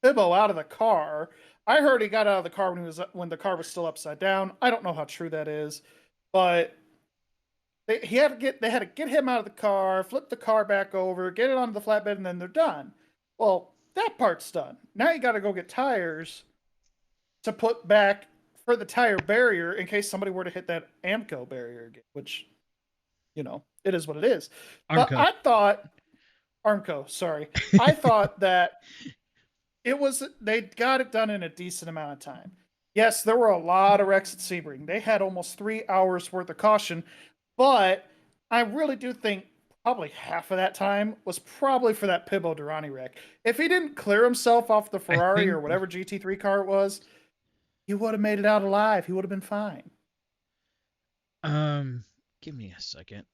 Pibo out of the car. I heard he got out of the car when the car was still upside down. I don't know how true that is, but They had to get him out of the car, flip the car back over, get it onto the flatbed, and then they're done. Well, that part's done. Now you got to go get tires to put back for the tire barrier in case somebody were to hit that Amco barrier again, which, it is what it is. But Armco. I thought, Armco, sorry. I thought that they got it done in a decent amount of time. Yes, there were a lot of wrecks at Sebring. They had almost 3 hours worth of caution, but I really do think probably half of that time was probably for that Pibo Durrani wreck. If he didn't clear himself off the Ferrari or whatever GT3 car it was, he would have made it out alive. He would have been fine. Give me a second.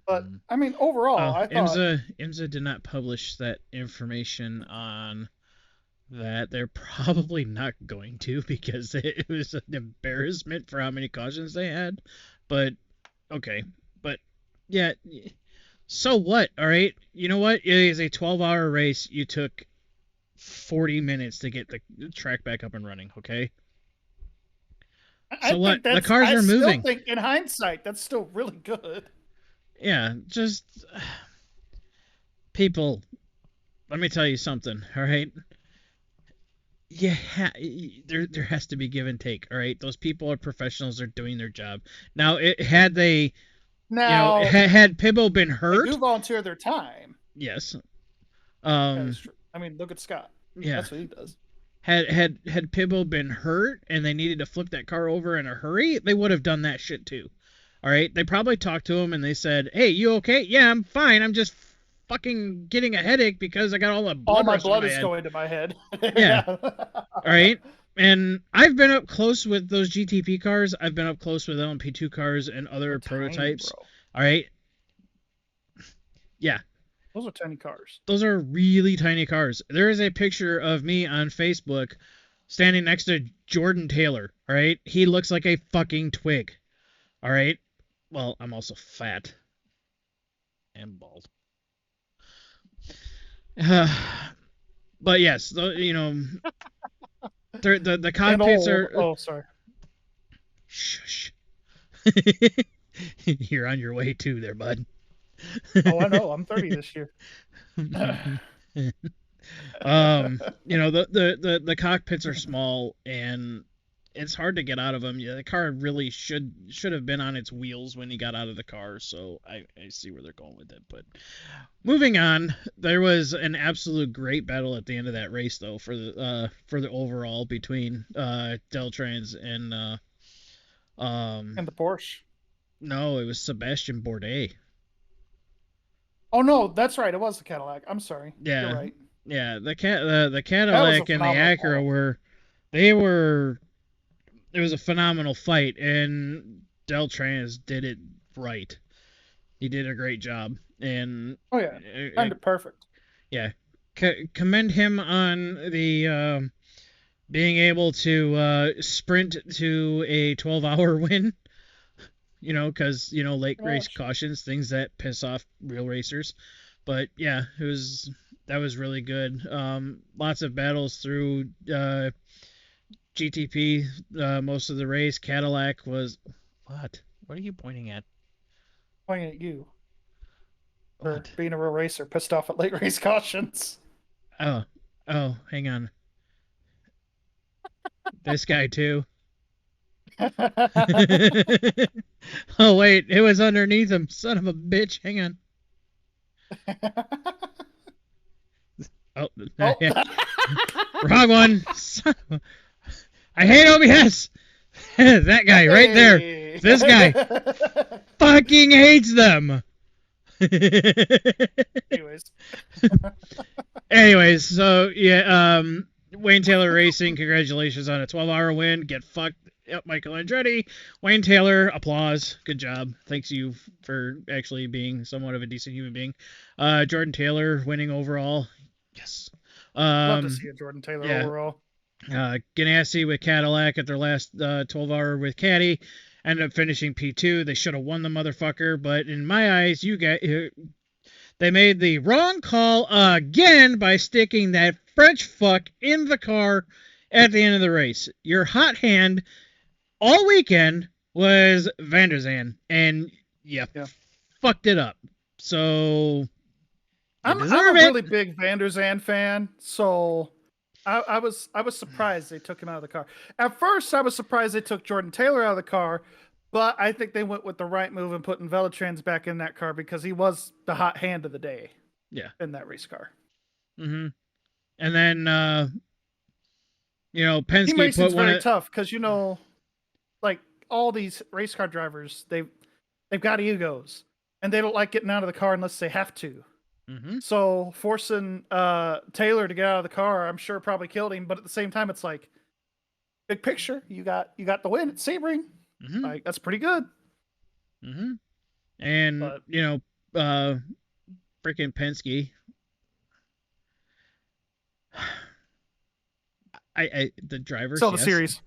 But I mean, overall, I thought IMSA did not publish that information on that. They're probably not going to because it was an embarrassment for how many cautions they had. But okay, but yeah. So what? All right. You know what? It is a 12-hour race. You took 40 minutes to get the track back up and running. Okay. So what? The cars are moving. I still think in hindsight, that's still really good. Yeah, just people. Let me tell you something. All right. Yeah, there has to be give and take. All right. Those people are professionals. They're doing their job. Now, had Pibo been hurt, they do volunteer their time. Yes. I mean, look at Scott. Yeah. That's what he does. Had Pibo been hurt and they needed to flip that car over in a hurry, they would have done that shit too. All right, they probably talked to him and they said, "Hey, you okay? Yeah, I'm fine. I'm just fucking getting a headache because I got all the blood. All my blood is going to my head." Yeah. All right. And I've been up close with those GTP cars. I've been up close with LMP2 cars and other prototypes. Tiny, all right. Yeah. Those are tiny cars. Those are really tiny cars. There is a picture of me on Facebook standing next to Jordan Taylor. All right. He looks like a fucking twig. All right. Well, I'm also fat and bald. But yes, the cockpits are. Oh, sorry. Shush. You're on your way too, there, bud. Oh, I know. I'm 30 this year. The cockpits are small and it's hard to get out of them. Yeah, the car really should have been on its wheels when he got out of the car, so I see where they're going with it. But moving on, there was an absolute great battle at the end of that race, though, for the overall between Deltrans and the Porsche. No, it was Sebastian Bourdais. Oh no, that's right. It was the Cadillac. I'm sorry. Yeah, you're right. Yeah, the Cadillac and the Acura it was a phenomenal fight, and Deltrans did it right. He did a great job, and oh yeah, kind of perfect. Yeah, commend him on the being able to sprint to a 12-hour win. Because late race cautions, things that piss off real racers. But yeah, that was really good. Lots of battles through GTP most of the race. Cadillac was what? What are you pointing at? Pointing at you. For being a real racer, pissed off at late race cautions. Oh, hang on. This guy too. Oh wait, it was underneath him. Son of a bitch. Hang on. Yeah. Wrong one. I hate OBS. That guy right there. This guy fucking hates them. Anyways, so yeah, Wayne Taylor Racing, congratulations on a 12-hour win. Get fucked. Yep, Michael Andretti. Wayne Taylor, applause. Good job. Thanks you for actually being somewhat of a decent human being. Jordan Taylor winning overall. Yes. Love to see a Jordan Taylor overall. Ganassi with Cadillac at their last 12-hour with Caddy. Ended up finishing P2. They should have won the motherfucker, but in my eyes, they made the wrong call again by sticking that French fuck in the car at the end of the race. Your hot hand all weekend was Van der Zand, and you fucked it up. So I'm a really big Van der Zand fan, so I was surprised they took him out of the car. At first, I was surprised they took Jordan Taylor out of the car, but I think they went with the right move and putting Velatrans back in that car because he was the hot hand of the day. Yeah, in that race car. Mm-hmm. And then Penske Team racing's very tough because like all these race car drivers, they've got egos and they don't like getting out of the car unless they have to. Mm-hmm. So forcing Taylor to get out of the car, I'm sure probably killed him. But at the same time, it's like big picture. You got the win at Sebring. Mm-hmm. Like that's pretty good. Mm-hmm. And freaking Penske. The drivers sell the series.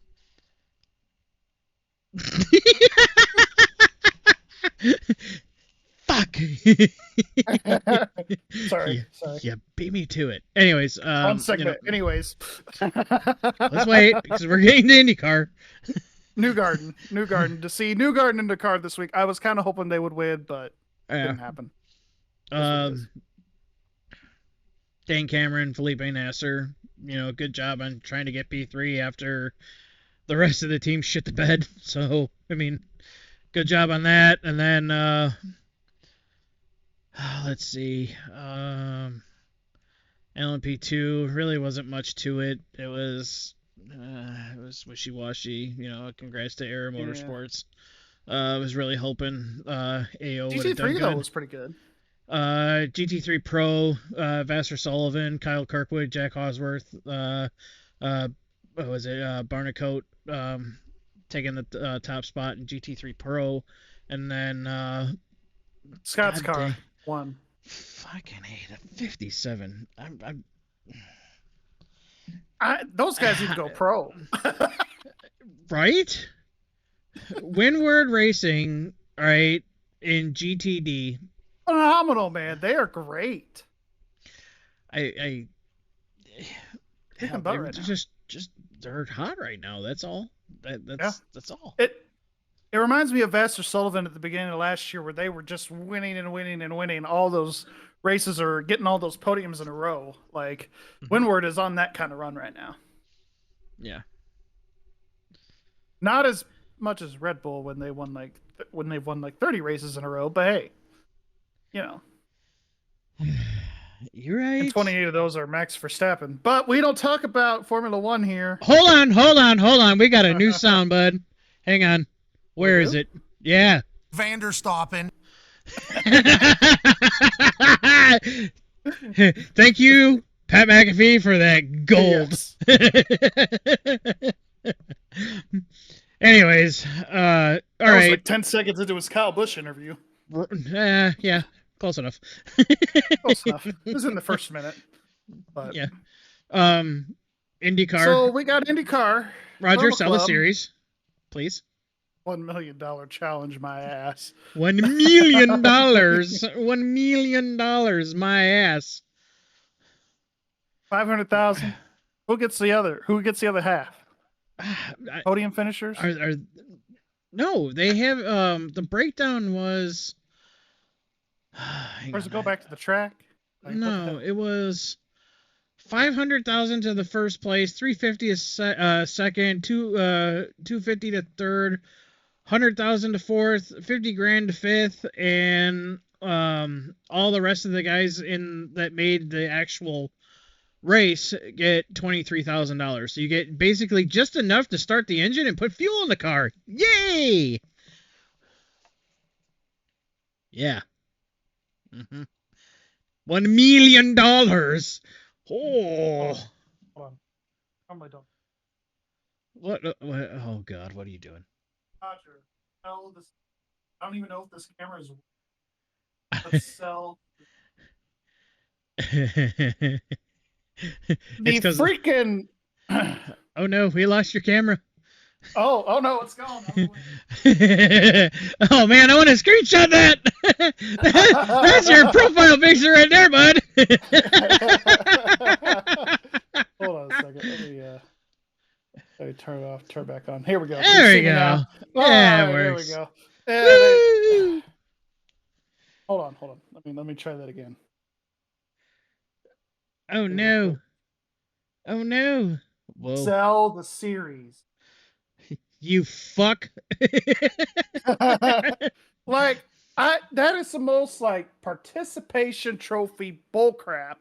Fuck. Sorry. Yeah, beat me to it. Anyways, one segment. Anyways, let's wait because we're getting to IndyCar. Newgarden to see Newgarden in the car this week. I was kind of hoping they would win, but it didn't happen. Dan Cameron, Felipe Nasser, good job on trying to get P3 after the rest of the team shit the bed. So, I mean, good job on that. And then, let's see, LMP2 really wasn't much to it. It was wishy-washy. Congrats to Aero Motorsports. I was really hoping AO would have done good. GT3 was pretty good. GT3 Pro, Vassar Sullivan, Kyle Kirkwood, Jack Hosworth, what was it? Barnacote taking the top spot in GT3 Pro, and then Scott's car won. Fucking hate it. 57. Those guys need to go pro. Right? Windward Racing, all right, in GTD. Phenomenal, man. They are great. They're just they're hot right now. That's all. That's all. It reminds me of Vassar Sullivan at the beginning of last year, where they were just winning and winning and winning all those races or getting all those podiums in a row. Like Windward is on that kind of run right now. Yeah. Not as much as Red Bull when they've won like 30 races in a row, but hey. You're right. And 28 of those are Max Verstappen. But we don't talk about Formula One here. Hold on. We got a new sound, bud. Hang on. Where is it? Yeah. Vanderstappen. Thank you, Pat McAfee, for that gold. Yes. Anyways, all right. Like 10 seconds into his Kyle Busch interview. Yeah. Close enough. Close enough. It was in the first minute. But yeah. IndyCar. So we got IndyCar. Roger, sell the series, please. $1 million challenge, my ass. $1 million. $1 million, my ass. 500,000. Who gets the other half? Podium finishers? No, they have the breakdown was. Does it go back to the track? Like, no, it was 500,000 to the first place, 350 a second, 250 to third, 100,000 to fourth, 50 grand to fifth, and all the rest of the guys that made the actual race get $23,000. So you get basically just enough to start the engine and put fuel in the car. Yay! Yeah. Mm-hmm. $1 million. Oh. Hold on. How am I done? What? Oh God! What are you doing? Roger, sell this. I don't even know if this camera is. Let's sell. The freaking. Oh no! We lost your camera. Oh no! It's gone. Oh man! I want to screenshot that. That's your profile picture right there, bud. Hold on a second. Let me. Let me turn it off, turn it back on. Here we go. Can you There see we me go. now? Yeah, All it right, there we works. go. Woo! Hold on. Let me try that again. Oh no. Oh no. Whoa. Sell the series. You fuck. Like that is the most like participation trophy bullcrap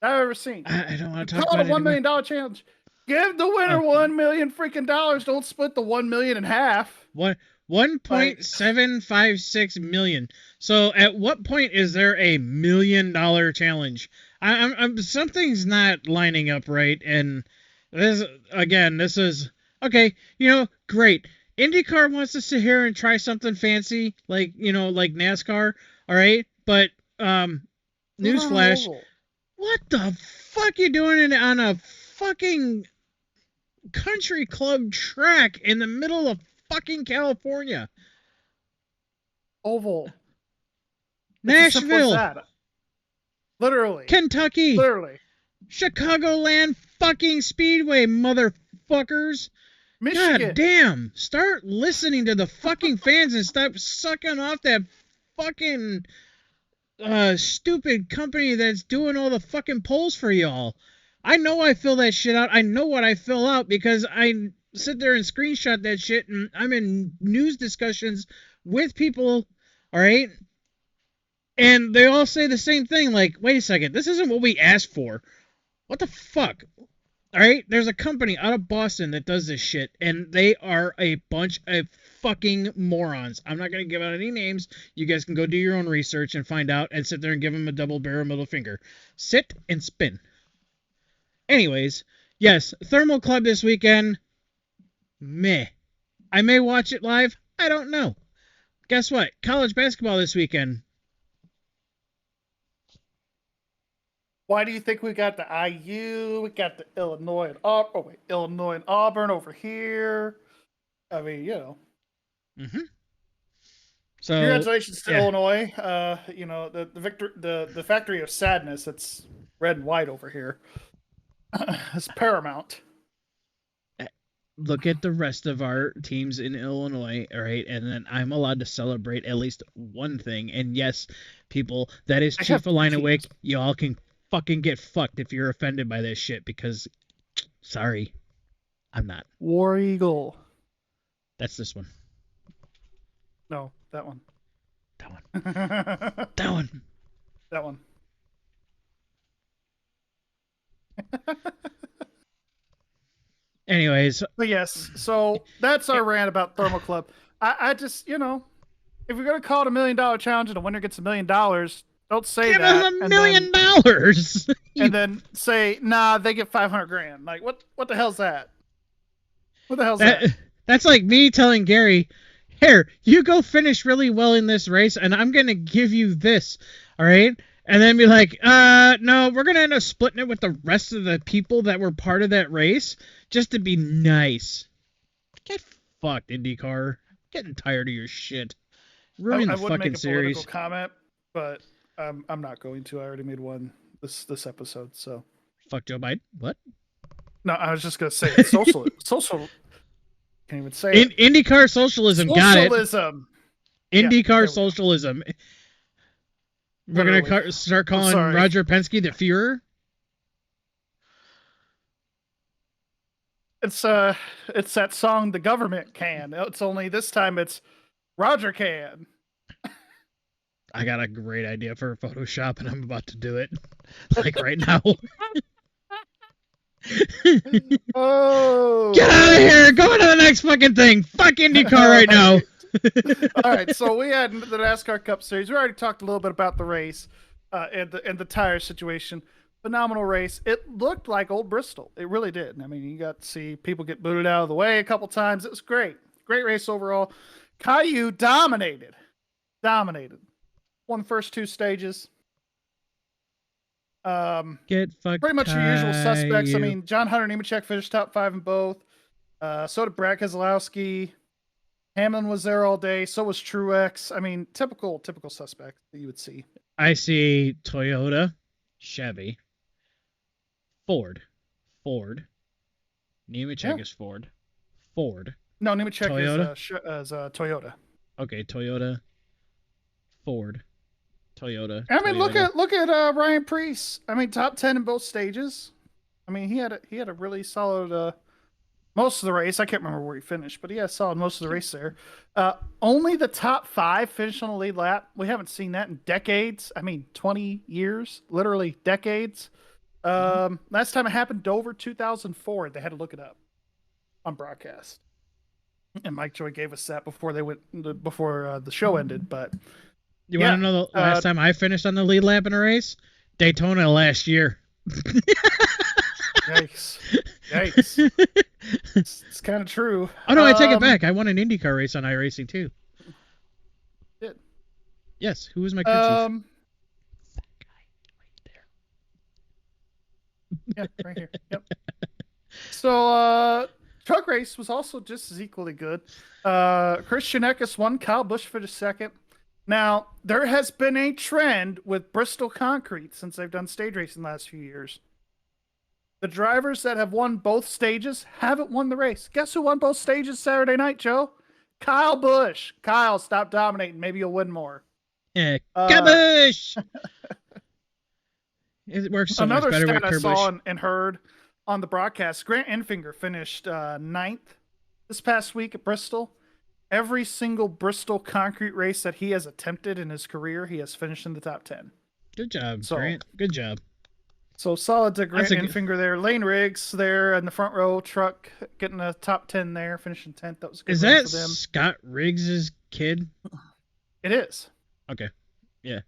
I've ever seen. I don't want to talk Call about it it a $1 anymore. million challenge. Give the winner Oh. $1 million freaking dollars. Don't split the 1 million in half. 1.756 million. So at what point is there a $1 million challenge? I'm something's not lining up right, and this is okay. Great. IndyCar wants to sit here and try something fancy, like like NASCAR. All right, but newsflash, what the fuck you doing on a fucking country club track in the middle of fucking California? Oval. Nashville. Literally. Kentucky. Literally. Chicagoland fucking Speedway, motherfuckers. Michigan. God damn. Start listening to the fucking fans and stop sucking off that fucking stupid company that's doing all the fucking polls for y'all. I know I fill that shit out. I know what I fill out because I sit there and screenshot that shit, and I'm in news discussions with people, all right? And they all say the same thing, like, wait a second, this isn't what we asked for. What the fuck? All right? There's a company out of Boston that does this shit, and they are a bunch of fucking morons. I'm not going to give out any names. You guys can go do your own research and find out and sit there and give them a double barrel middle finger. Sit and spin. Anyways, yes, Thermal Club this weekend. Meh. I may watch it live. I don't know. Guess what? College basketball this weekend. Why do you think we got the IU? We got the Illinois and Auburn. Oh wait, Illinois and Auburn over here. I mean, Mm-hmm. So congratulations to Illinois. The factory of sadness. It's red and white over here. It's paramount. Look at the rest of our teams in Illinois, all right? And then I'm allowed to celebrate at least one thing. And yes, people, that is Chief Alina Wick. Y'all can fucking get fucked if you're offended by this shit because, sorry, I'm not. War Eagle. That's this one. No, that one. That one. That one. That one. Anyways. But yes, so that's our rant about Thermal Club. I just, if you're going to call it $1 million challenge and the winner gets $1 million, don't say Give that. Give them $1 million. And then say, nah, they get $500,000. Like, what the hell's that? What the hell's that? That's like me telling Gary, here, you go finish really well in this race, and I'm going to give you this, all right? And then be like, no, we're going to end up splitting it with the rest of the people that were part of that race just to be nice. Get fucked, IndyCar. I'm getting tired of your shit. Ruin the fucking series. I would make a political comment, but I'm not going to. I already made one this episode, so. Fuck Joe Biden? What? No, I was just going to say it's social. Can't even say it. IndyCar socialism. Got it. Socialism. IndyCar socialism. We're going to start calling Roger Penske the Führer? It's that song The Government Can. It's only this time it's Roger Can. I got a great idea for Photoshop and I'm about to do it. Like right now. Oh, get out of here! Go to the next fucking thing. Fuck IndyCar right now. All right, so we had the NASCAR Cup Series. We already talked a little bit about the race and the tire situation. Phenomenal race. It looked like old Bristol. It really did. I mean, you got to see people get booted out of the way a couple times. It was great. Great race overall. Caillou dominated. Won the first two stages. Get fucked. Pretty much your usual suspects. I mean, John Hunter Nemechek finished top 5 in both. So did Brad Keselowski. Hamlin was there all day. So was Truex. I mean, typical suspect that you would see. I see Toyota, Chevy, Ford, Nemechek Yeah. is Ford. Ford. No, Nemechek Toyota? is Toyota. Okay, Toyota. Ford. Toyota. I mean, Toyota. look at Ryan Preece. I mean, top 10 in both stages. I mean, he had a really solid most of the race. I can't remember where he finished, but he had solid most of the race there. Only the top 5 finished on the lead lap. We haven't seen that in decades. I mean, 20 years, literally decades. Last time it happened, Dover 2004. They had to look it up on broadcast. And Mike Joy gave us that before the show ended. But You want to know the last time I finished on the lead lap in a race? Daytona last year. yikes, yikes! It's kind of true. Oh no, I take it back. I won an IndyCar race on iRacing too. Did. Yes. Who was my crew chief? That guy right there. Yeah, right here. Yep. So truck race was also just as equally good. Christian Eckes won. Kyle Busch finished second. Now, there has been a trend with Bristol Concrete since they've done stage racing the last few years. The drivers that have won both stages haven't won the race. Guess who won both stages Saturday night, Joe? Kyle Busch. Kyle, stop dominating. Maybe you'll win more. Yeah, Busch! It works so much Another better with stat I Kurt saw Busch. and heard on the broadcast, Grant Enfinger finished 9th this past week at Bristol. Every single Bristol concrete race that he has attempted in his career, he has finished in the top 10. Good job, So- Grant. Good job. So solid to Grant That's a good- Enfinger there. Lane Riggs there in the front row truck, getting a top 10 there, finishing 10th. That was a good Is run that for them. Scott Riggs' kid? It is. Okay. Yeah.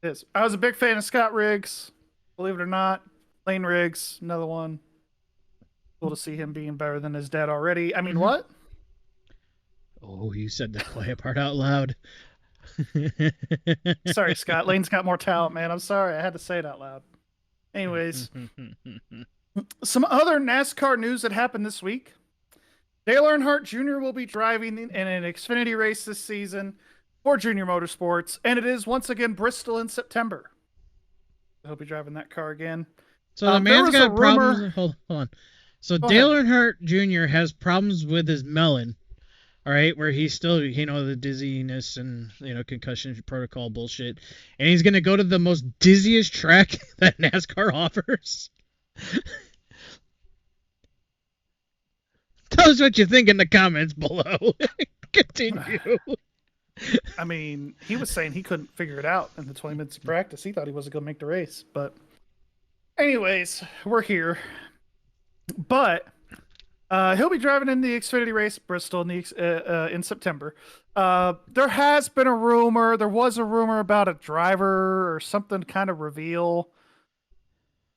It is. I was a big fan of Scott Riggs, believe it or not. Lane Riggs, another one. Cool to see him being better than his dad already. I mean, Mhm. what? Oh, you said the quiet part out loud. Sorry, Scott. Lane's got more talent, man. I'm sorry. I had to say it out loud. Anyways, some other NASCAR news that happened this week. Dale Earnhardt Jr. will be driving in an Xfinity race this season for Junior Motorsports, and it is once again Bristol in September. He'll be driving that car again. So the there man's was a got problems. rumor- Hold on. So Go Dale Earnhardt Jr. has problems with his melon. All right, where he's still, the dizziness and concussion protocol bullshit, and he's gonna go to the most dizziest track that NASCAR offers. Tell us what you think in the comments below. Continue. I mean, he was saying he couldn't figure it out in the 20 minutes of practice. He thought he wasn't going to make the race. But anyways, we're here. But he'll be driving in the Xfinity race at Bristol in September. There has been a rumor. There was a rumor about a driver or something kind of reveal.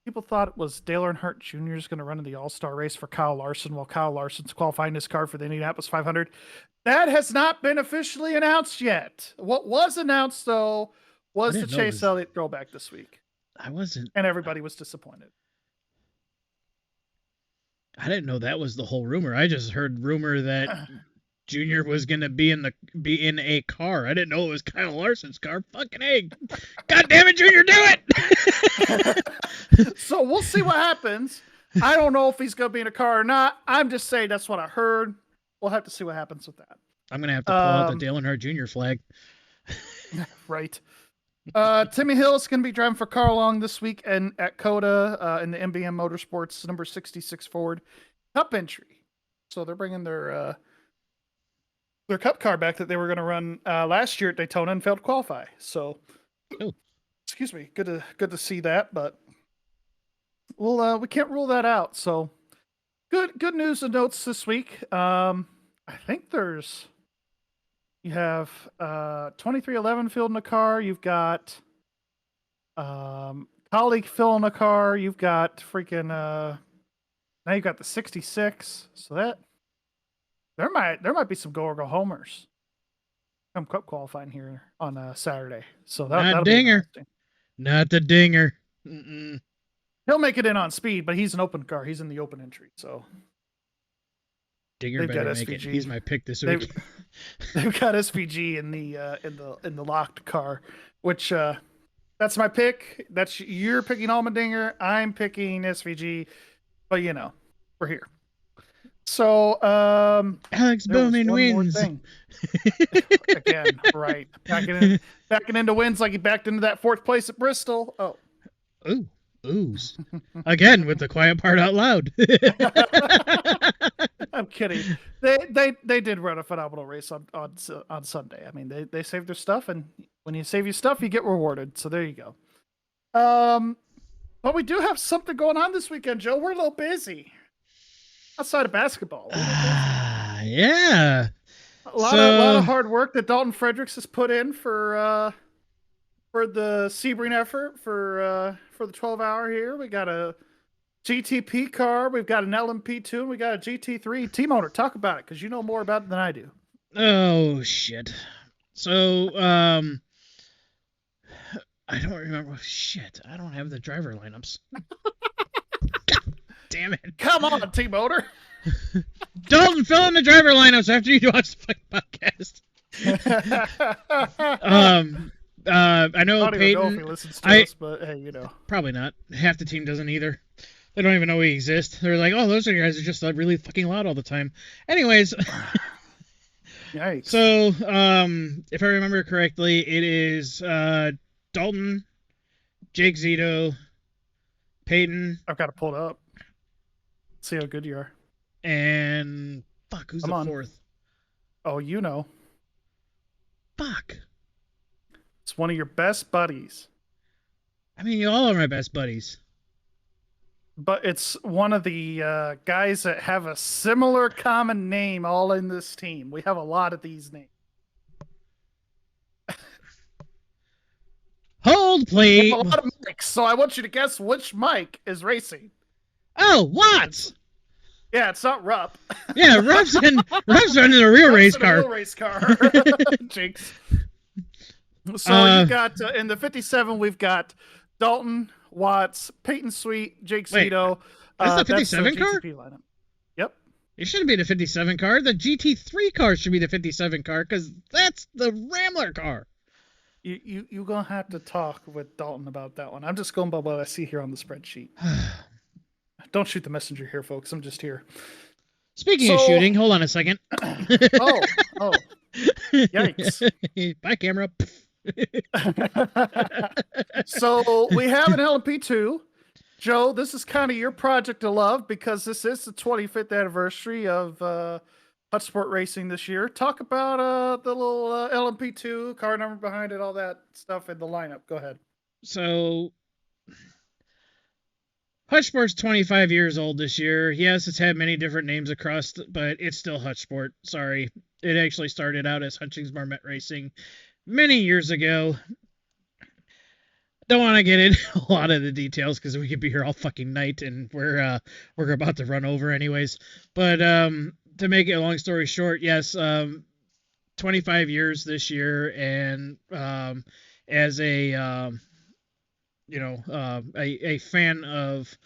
People thought it was Dale Earnhardt Jr. is going to run in the All-Star race for Kyle Larson while Kyle Larson's qualifying his car for the Indianapolis 500. That has not been officially announced yet. What was announced, though, was the didn't know Chase this. Elliott throwback this week. I And everybody was disappointed. didn't know that was the whole rumor. I just heard rumor that Junior was gonna be in a car. I didn't know it was Kyle Larson's car. Fucking A. God damn it, Junior, do it! So we'll see what happens. I don't know if he's going to be in a car or not. I'm just saying that's what I heard. We'll have to see what happens with that. I'm gonna have to pull out the Dale Earnhardt Jr. flag. Right. Timmy Hill's going to be driving for Carl Long this week and at COTA in the MBM Motorsports number 66 Ford Cup entry. So they're bringing their Cup car back that they were going to run last year at Daytona and failed to qualify. So, Cool. excuse me, good to see that, but we can't rule that out. So good news and notes this week. I think you have 2311 filled in a car. You've got colleague filling a car. You've got freaking now you've got the 66. So that there might be some go or go homers come Cup qualifying here on Saturday. So that'll be dinger. interesting. Not the dinger. Mm-mm. He'll make it in on speed, but he's an open car. He's in the open entry. So Dinger They've better got make it. SVG. He's my pick this They've- week. they've got SVG in the locked car, which that's my pick. You're picking Allmendinger. I'm picking SVG, but we're here. So, Alex there was Bowman one more wins. thing. Again, right. Backing into wins like he backed into that 4th place at Bristol. Oh. Ooh, ooze. Again with the quiet part out loud. I'm kidding. They did run a phenomenal race on Sunday. I mean, they saved their stuff, and when you save your stuff, you get rewarded. So there you go. But we do have something going on this weekend, Joe. We're a little busy outside of basketball. Yeah. A lot of hard work that Dalton Fredericks has put in for the Sebring effort for the 12-hour here. We got a GTP car, we've got an LMP2, and we got a GT3. Team owner, talk about it because you know more about it than I do. Oh shit. So I don't remember. Shit, I don't have the driver lineups. God damn it! Come on, team owner. Dalton, fill in the driver lineups after you watch the podcast. I know I don't even know if Peyton. he listens to us, but hey, you know. Probably not. Half the team doesn't either. They don't even know we exist. They're like, oh, those guys are just really fucking loud all the time. Anyways. Yikes. So, if I remember correctly, it is Dalton, Jake Zito, Peyton. I've got to pull it up. See how good you are. And fuck, who's the 4th? Oh, you know. Fuck. It's one of your best buddies. I mean, you all are my best buddies. But it's one of the guys that have a similar common name all in this team. We have a lot of these names. Hold, please. We have a lot of mics, so I want you to guess which mic is racing. Oh, Watts. Yeah, it's not Rupp. Yeah, Rupp's running a real race car. A real race car. Jinx. So you got in the 57, we've got Dalton, Watts, Peyton Sweet, Jake Zito. That's the 57 car? Lineup. Yep. It shouldn't be the 57 car. The GT3 car should be the 57 car because that's the Rambler car. You're going to have to talk with Dalton about that one. I'm just going by what I see here on the spreadsheet. Don't shoot the messenger here, folks. I'm just here. Speaking of shooting, hold on a second. Oh. Yikes. Bye, camera. So we have an LMP2. Joe, this is kind of your project to love because this is the 25th anniversary of Hut Sport Racing this year. Talk about the little LMP2, car number behind it, all that stuff in the lineup. Go ahead. So Hutch Sport's 25 years old this year. Yes, it's had many different names across, but it's still Hutch Sport. Sorry. It actually started out as Hutchings Marmette Racing many years ago. Don't want to get into a lot of the details because we could be here all fucking night and we're about to run over anyways. But to make it a long story short, yes, 25 years this year, and as a a fan of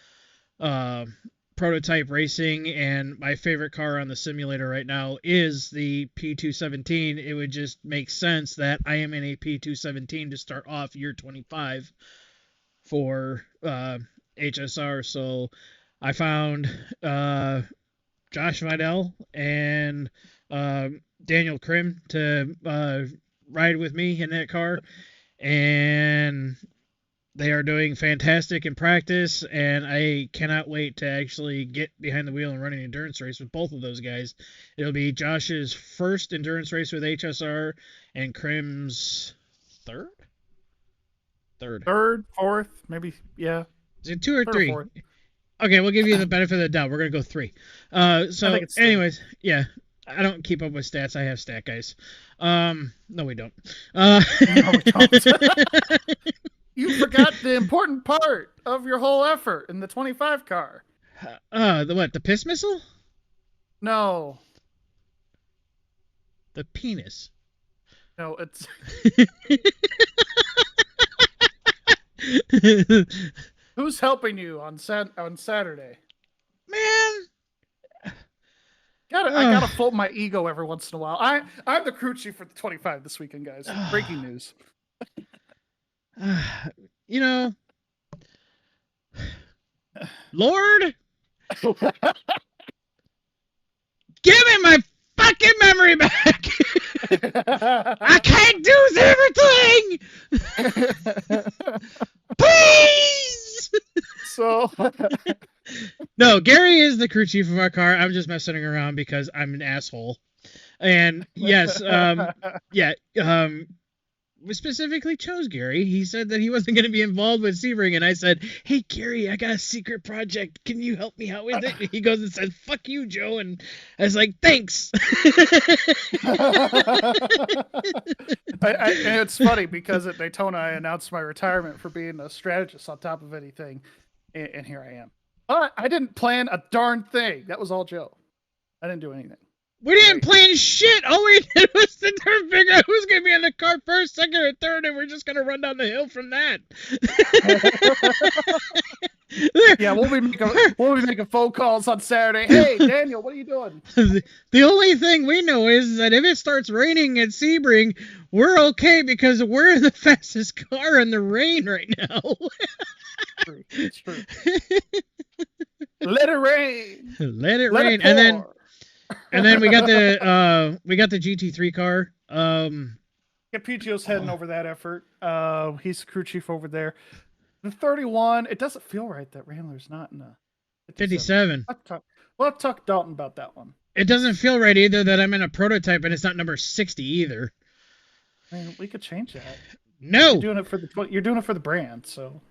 prototype racing, and my favorite car on the simulator right now is the P217. It would just make sense that I am in a P217 to start off year 25 for HSR. So I found Josh Vidal and Daniel Krim to ride with me in that car, and they are doing fantastic in practice, and I cannot wait to actually get behind the wheel and run an endurance race with both of those guys. It'll be Josh's first endurance race with HSR and Krim's third, fourth, maybe. Yeah. Is it 2 or 3? Or okay, we'll give you the benefit of the doubt. We're going to go 3. So anyways, yeah, I don't keep up with stats. I have stat guys. No, we don't. No, we don't. You forgot the important part of your whole effort in the 25 car. The piss missile? No. The penis. No, it's... Who's helping you on Saturday? Man. I gotta fold my ego every once in a while. I'm the crew chief for the 25 this weekend, guys. Breaking news. You know, Lord, Give me my fucking memory back. I can't do everything. Please. So No, Gary is the crew chief of our car. I'm just messing around because I'm an asshole. And yes, we specifically chose Gary. He said that he wasn't going to be involved with Sebring, and I said, "Hey, Gary, I got a secret project. Can you help me out with it?" And he goes and says, "Fuck you, Joe." And I was like, "Thanks." and it's funny because at Daytona I announced my retirement for being a strategist on top of anything, and here I am. But I didn't plan a darn thing. That was all Joe. I didn't do anything. We didn't plan shit. All we did was sit there and figure out who's going to be in the car first, second, or third, and we're just going to run down the hill from that. Yeah, we'll be making phone calls on Saturday. Hey, Daniel, what are you doing? The only thing we know is that if it starts raining at Sebring, we're okay because we're the fastest car in the rain right now. True. It's true. Let it rain. Let it Let rain, it and pour. then we got the GT3 car. Yeah, PGO's heading over that effort. He's the crew chief over there. The 31. It doesn't feel right that Rambler's not in a 57. We'll have to talk to Dalton about that one. It doesn't feel right either that I'm in a prototype and it's not number 60 either. I mean, we could change that. No, You're doing it for the brand, so.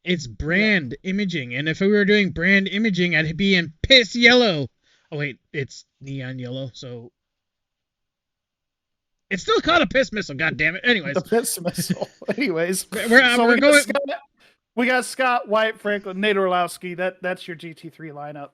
it's brand imaging, and if we were doing brand imaging, I'd be in piss yellow. Oh wait, it's neon yellow, so it's still called a piss missile. God damn it! Anyways, The piss missile. Anyways, we're we going. We got Scott, White, Franklin, Nate Orlowski. That's your GT3 lineup.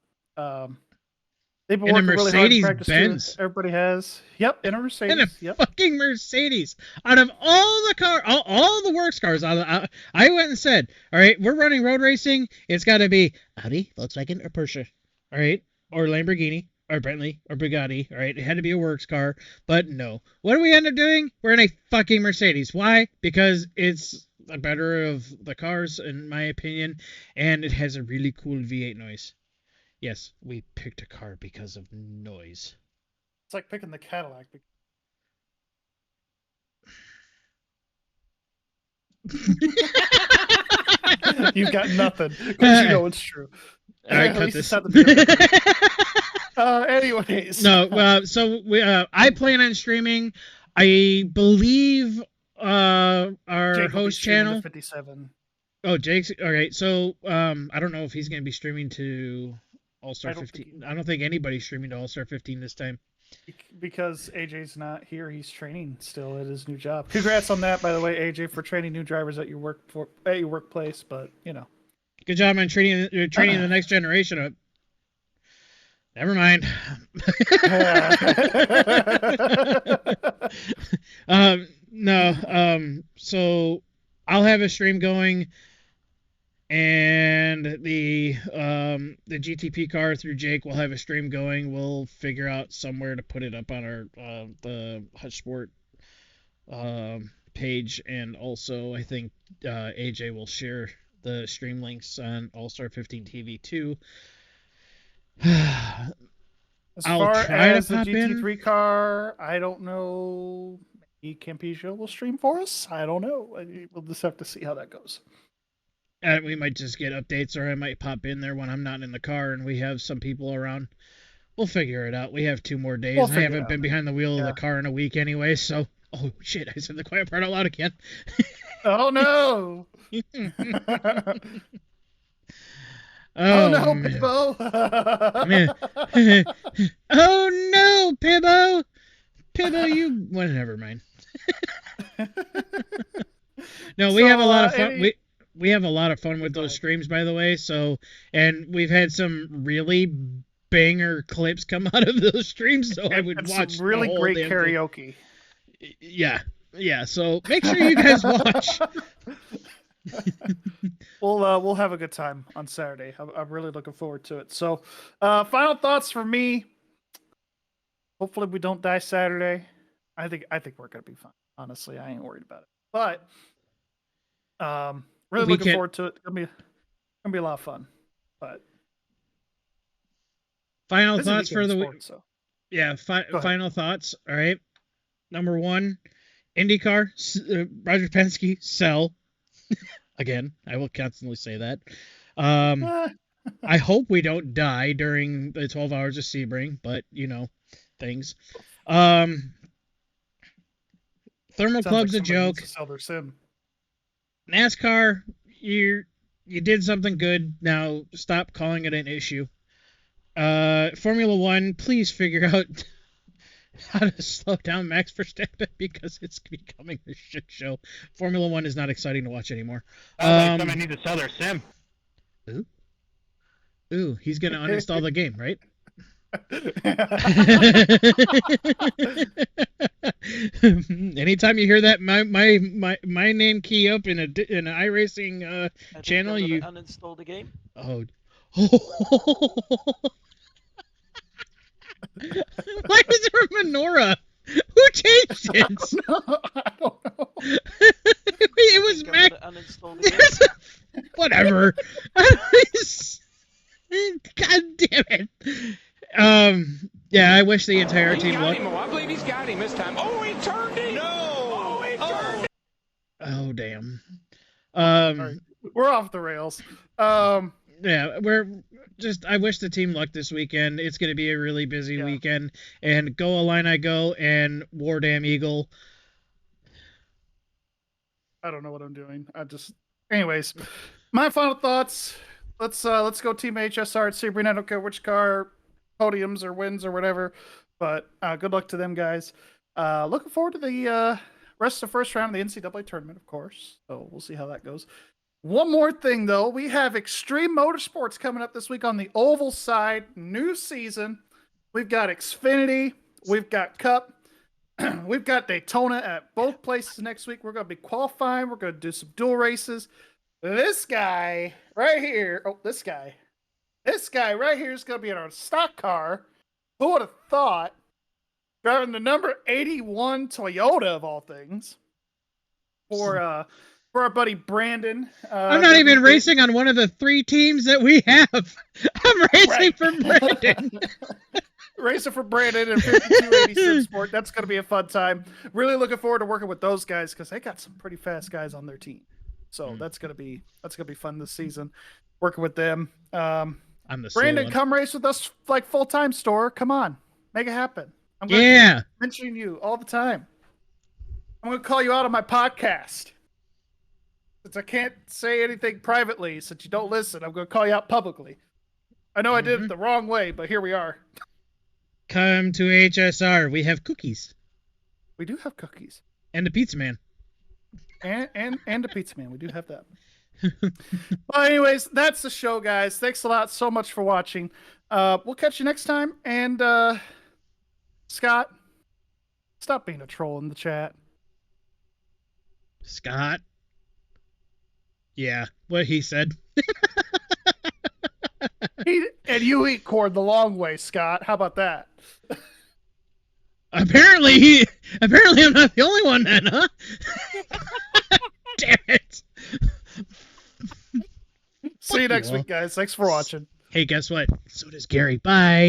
They've been In a working really hard to practice. Mercedes-Benz. Everybody has. Yep, in a Mercedes. In a Yep. fucking Mercedes. Out of all the car, all the works cars, I went and said, all right, we're running road racing. It's got to be Audi, Volkswagen, or Porsche. All right, or Lamborghini, or Bentley, or Bugatti. All right, it had to be a works car, but no. What do we end up doing? We're in a fucking Mercedes. Why? Because it's the better of the cars, in my opinion, and it has a really cool V8 noise. Yes, we picked a car because of noise. It's like picking the Cadillac. You've got nothing because you know it's true. All right, At cut least this. it's not the anyways. No, so we, I plan on streaming. I believe our Jake will be host streaming channel. to 57. Oh, Jake's all right. So I don't know if he's going to be streaming to All-Star 15. I don't think anybody's streaming to All-Star 15 this time. Because AJ's not here, he's training still at his new job. Congrats on that, by the way, AJ, for training new drivers at your workplace. But Good job on training the next generation up. Never mind. No. So I'll have a stream going, and the GTP car through Jake will have a stream going. We'll figure out somewhere to put it up on our the Hutch Sport page, and also I think AJ will share the stream links on All-Star15 TV too. As I'll far try to as the pop in. GT3 car, I don't know. Maybe Campeggio will stream for us. I don't know. We'll just have to see how that goes. We might just get updates, or I might pop in there when I'm not in the car and we have some people around. We'll figure it out. We have 2 more days. I haven't been behind the wheel of the car in a week anyway, so... Oh, shit, I said the quiet part out loud again. Oh, no! Oh no, man. Pibo! Oh no, Pibo! Pibo, you... Well, never mind. No, we have a lot of fun. We have a lot of fun with those streams, by the way. So, and we've had some really banger clips come out of those streams. So I would watch some really great karaoke. Yeah. So make sure you guys watch. We'll have a good time on Saturday. I'm really looking forward to it. So, final thoughts for me. Hopefully, we don't die Saturday. I think we're gonna be fine. Honestly, I ain't worried about it. But, really looking forward to it. It's gonna be a lot of fun. But final thoughts for the week. Go ahead. final thoughts. All right. Number 1, IndyCar, Roger Penske, sell. Again, I will constantly say that. I hope we don't die during the 12 hours of Sebring, but, things. Thermal Sounds Club's like a somebody needs joke. to sell their sim. NASCAR, you did something good. Now stop calling it an issue. Formula One, please figure out how to slow down Max Verstappen because it's becoming a shit show. Formula One is not exciting to watch anymore. Somebody need to sell their sim. Ooh, he's gonna uninstall the game, right? Anytime you hear that my name key up in an iRacing channel, you uninstall the game. oh. Why is there a menorah? Who changed it? I don't know. It was Mac. Uninstall the game. Whatever. God damn it. Yeah, I wish the entire team luck. I believe he's got him this time. Oh, he turned him. No. Oh, he turned him. Oh, damn. Right. We're off the rails. Yeah, I wish the team luck this weekend. It's going to be a really busy weekend. And go Illini go and War Damn Eagle. I don't know what I'm doing. Anyways, my final thoughts. Let's go Team HSR at Sebring. I don't care which car, podiums or wins or whatever, but good luck to them guys. Looking forward to the rest of the first round of the NCAA tournament, of course. So we'll see how that goes. One more thing, though. We have Extreme Motorsports coming up this week on the Oval side. New season. We've got Xfinity. We've got Cup. We've got Daytona at both places next week. We're going to be qualifying. We're going to do some dual races. This guy right here. Oh, this guy right here is going to be in our stock car. Who would have thought? Driving the number 81 Toyota, of all things. For our buddy Brandon. I'm not even racing on one of the 3 teams that we have. I'm racing for Brandon. Racing for Brandon and 5280 Sim Sport. That's going to be a fun time. Really looking forward to working with those guys because they got some pretty fast guys on their team. So that's gonna be fun this season. Working with them. I'm the Brandon, come race with us like full-time store. Come on, make it happen. I'm gonna keep mentioning you all the time. I'm gonna call you out on my podcast. Since I can't say anything privately, since you don't listen, I'm gonna call you out publicly. I know I did it the wrong way, but here we are. Come to HSR. We have cookies. We do have cookies. And a pizza man. And a pizza man. We do have that. Well, anyways, that's the show, guys. Thanks a lot so much for watching. We'll catch you next time. And Scott, stop being a troll in the chat. Scott? Yeah, what he said. And you eat corn the long way, Scott. How about that? Apparently I'm not the only one then, huh? Damn it. See you next week, guys. Thanks for watching. Hey, guess what? So does Gary. Bye.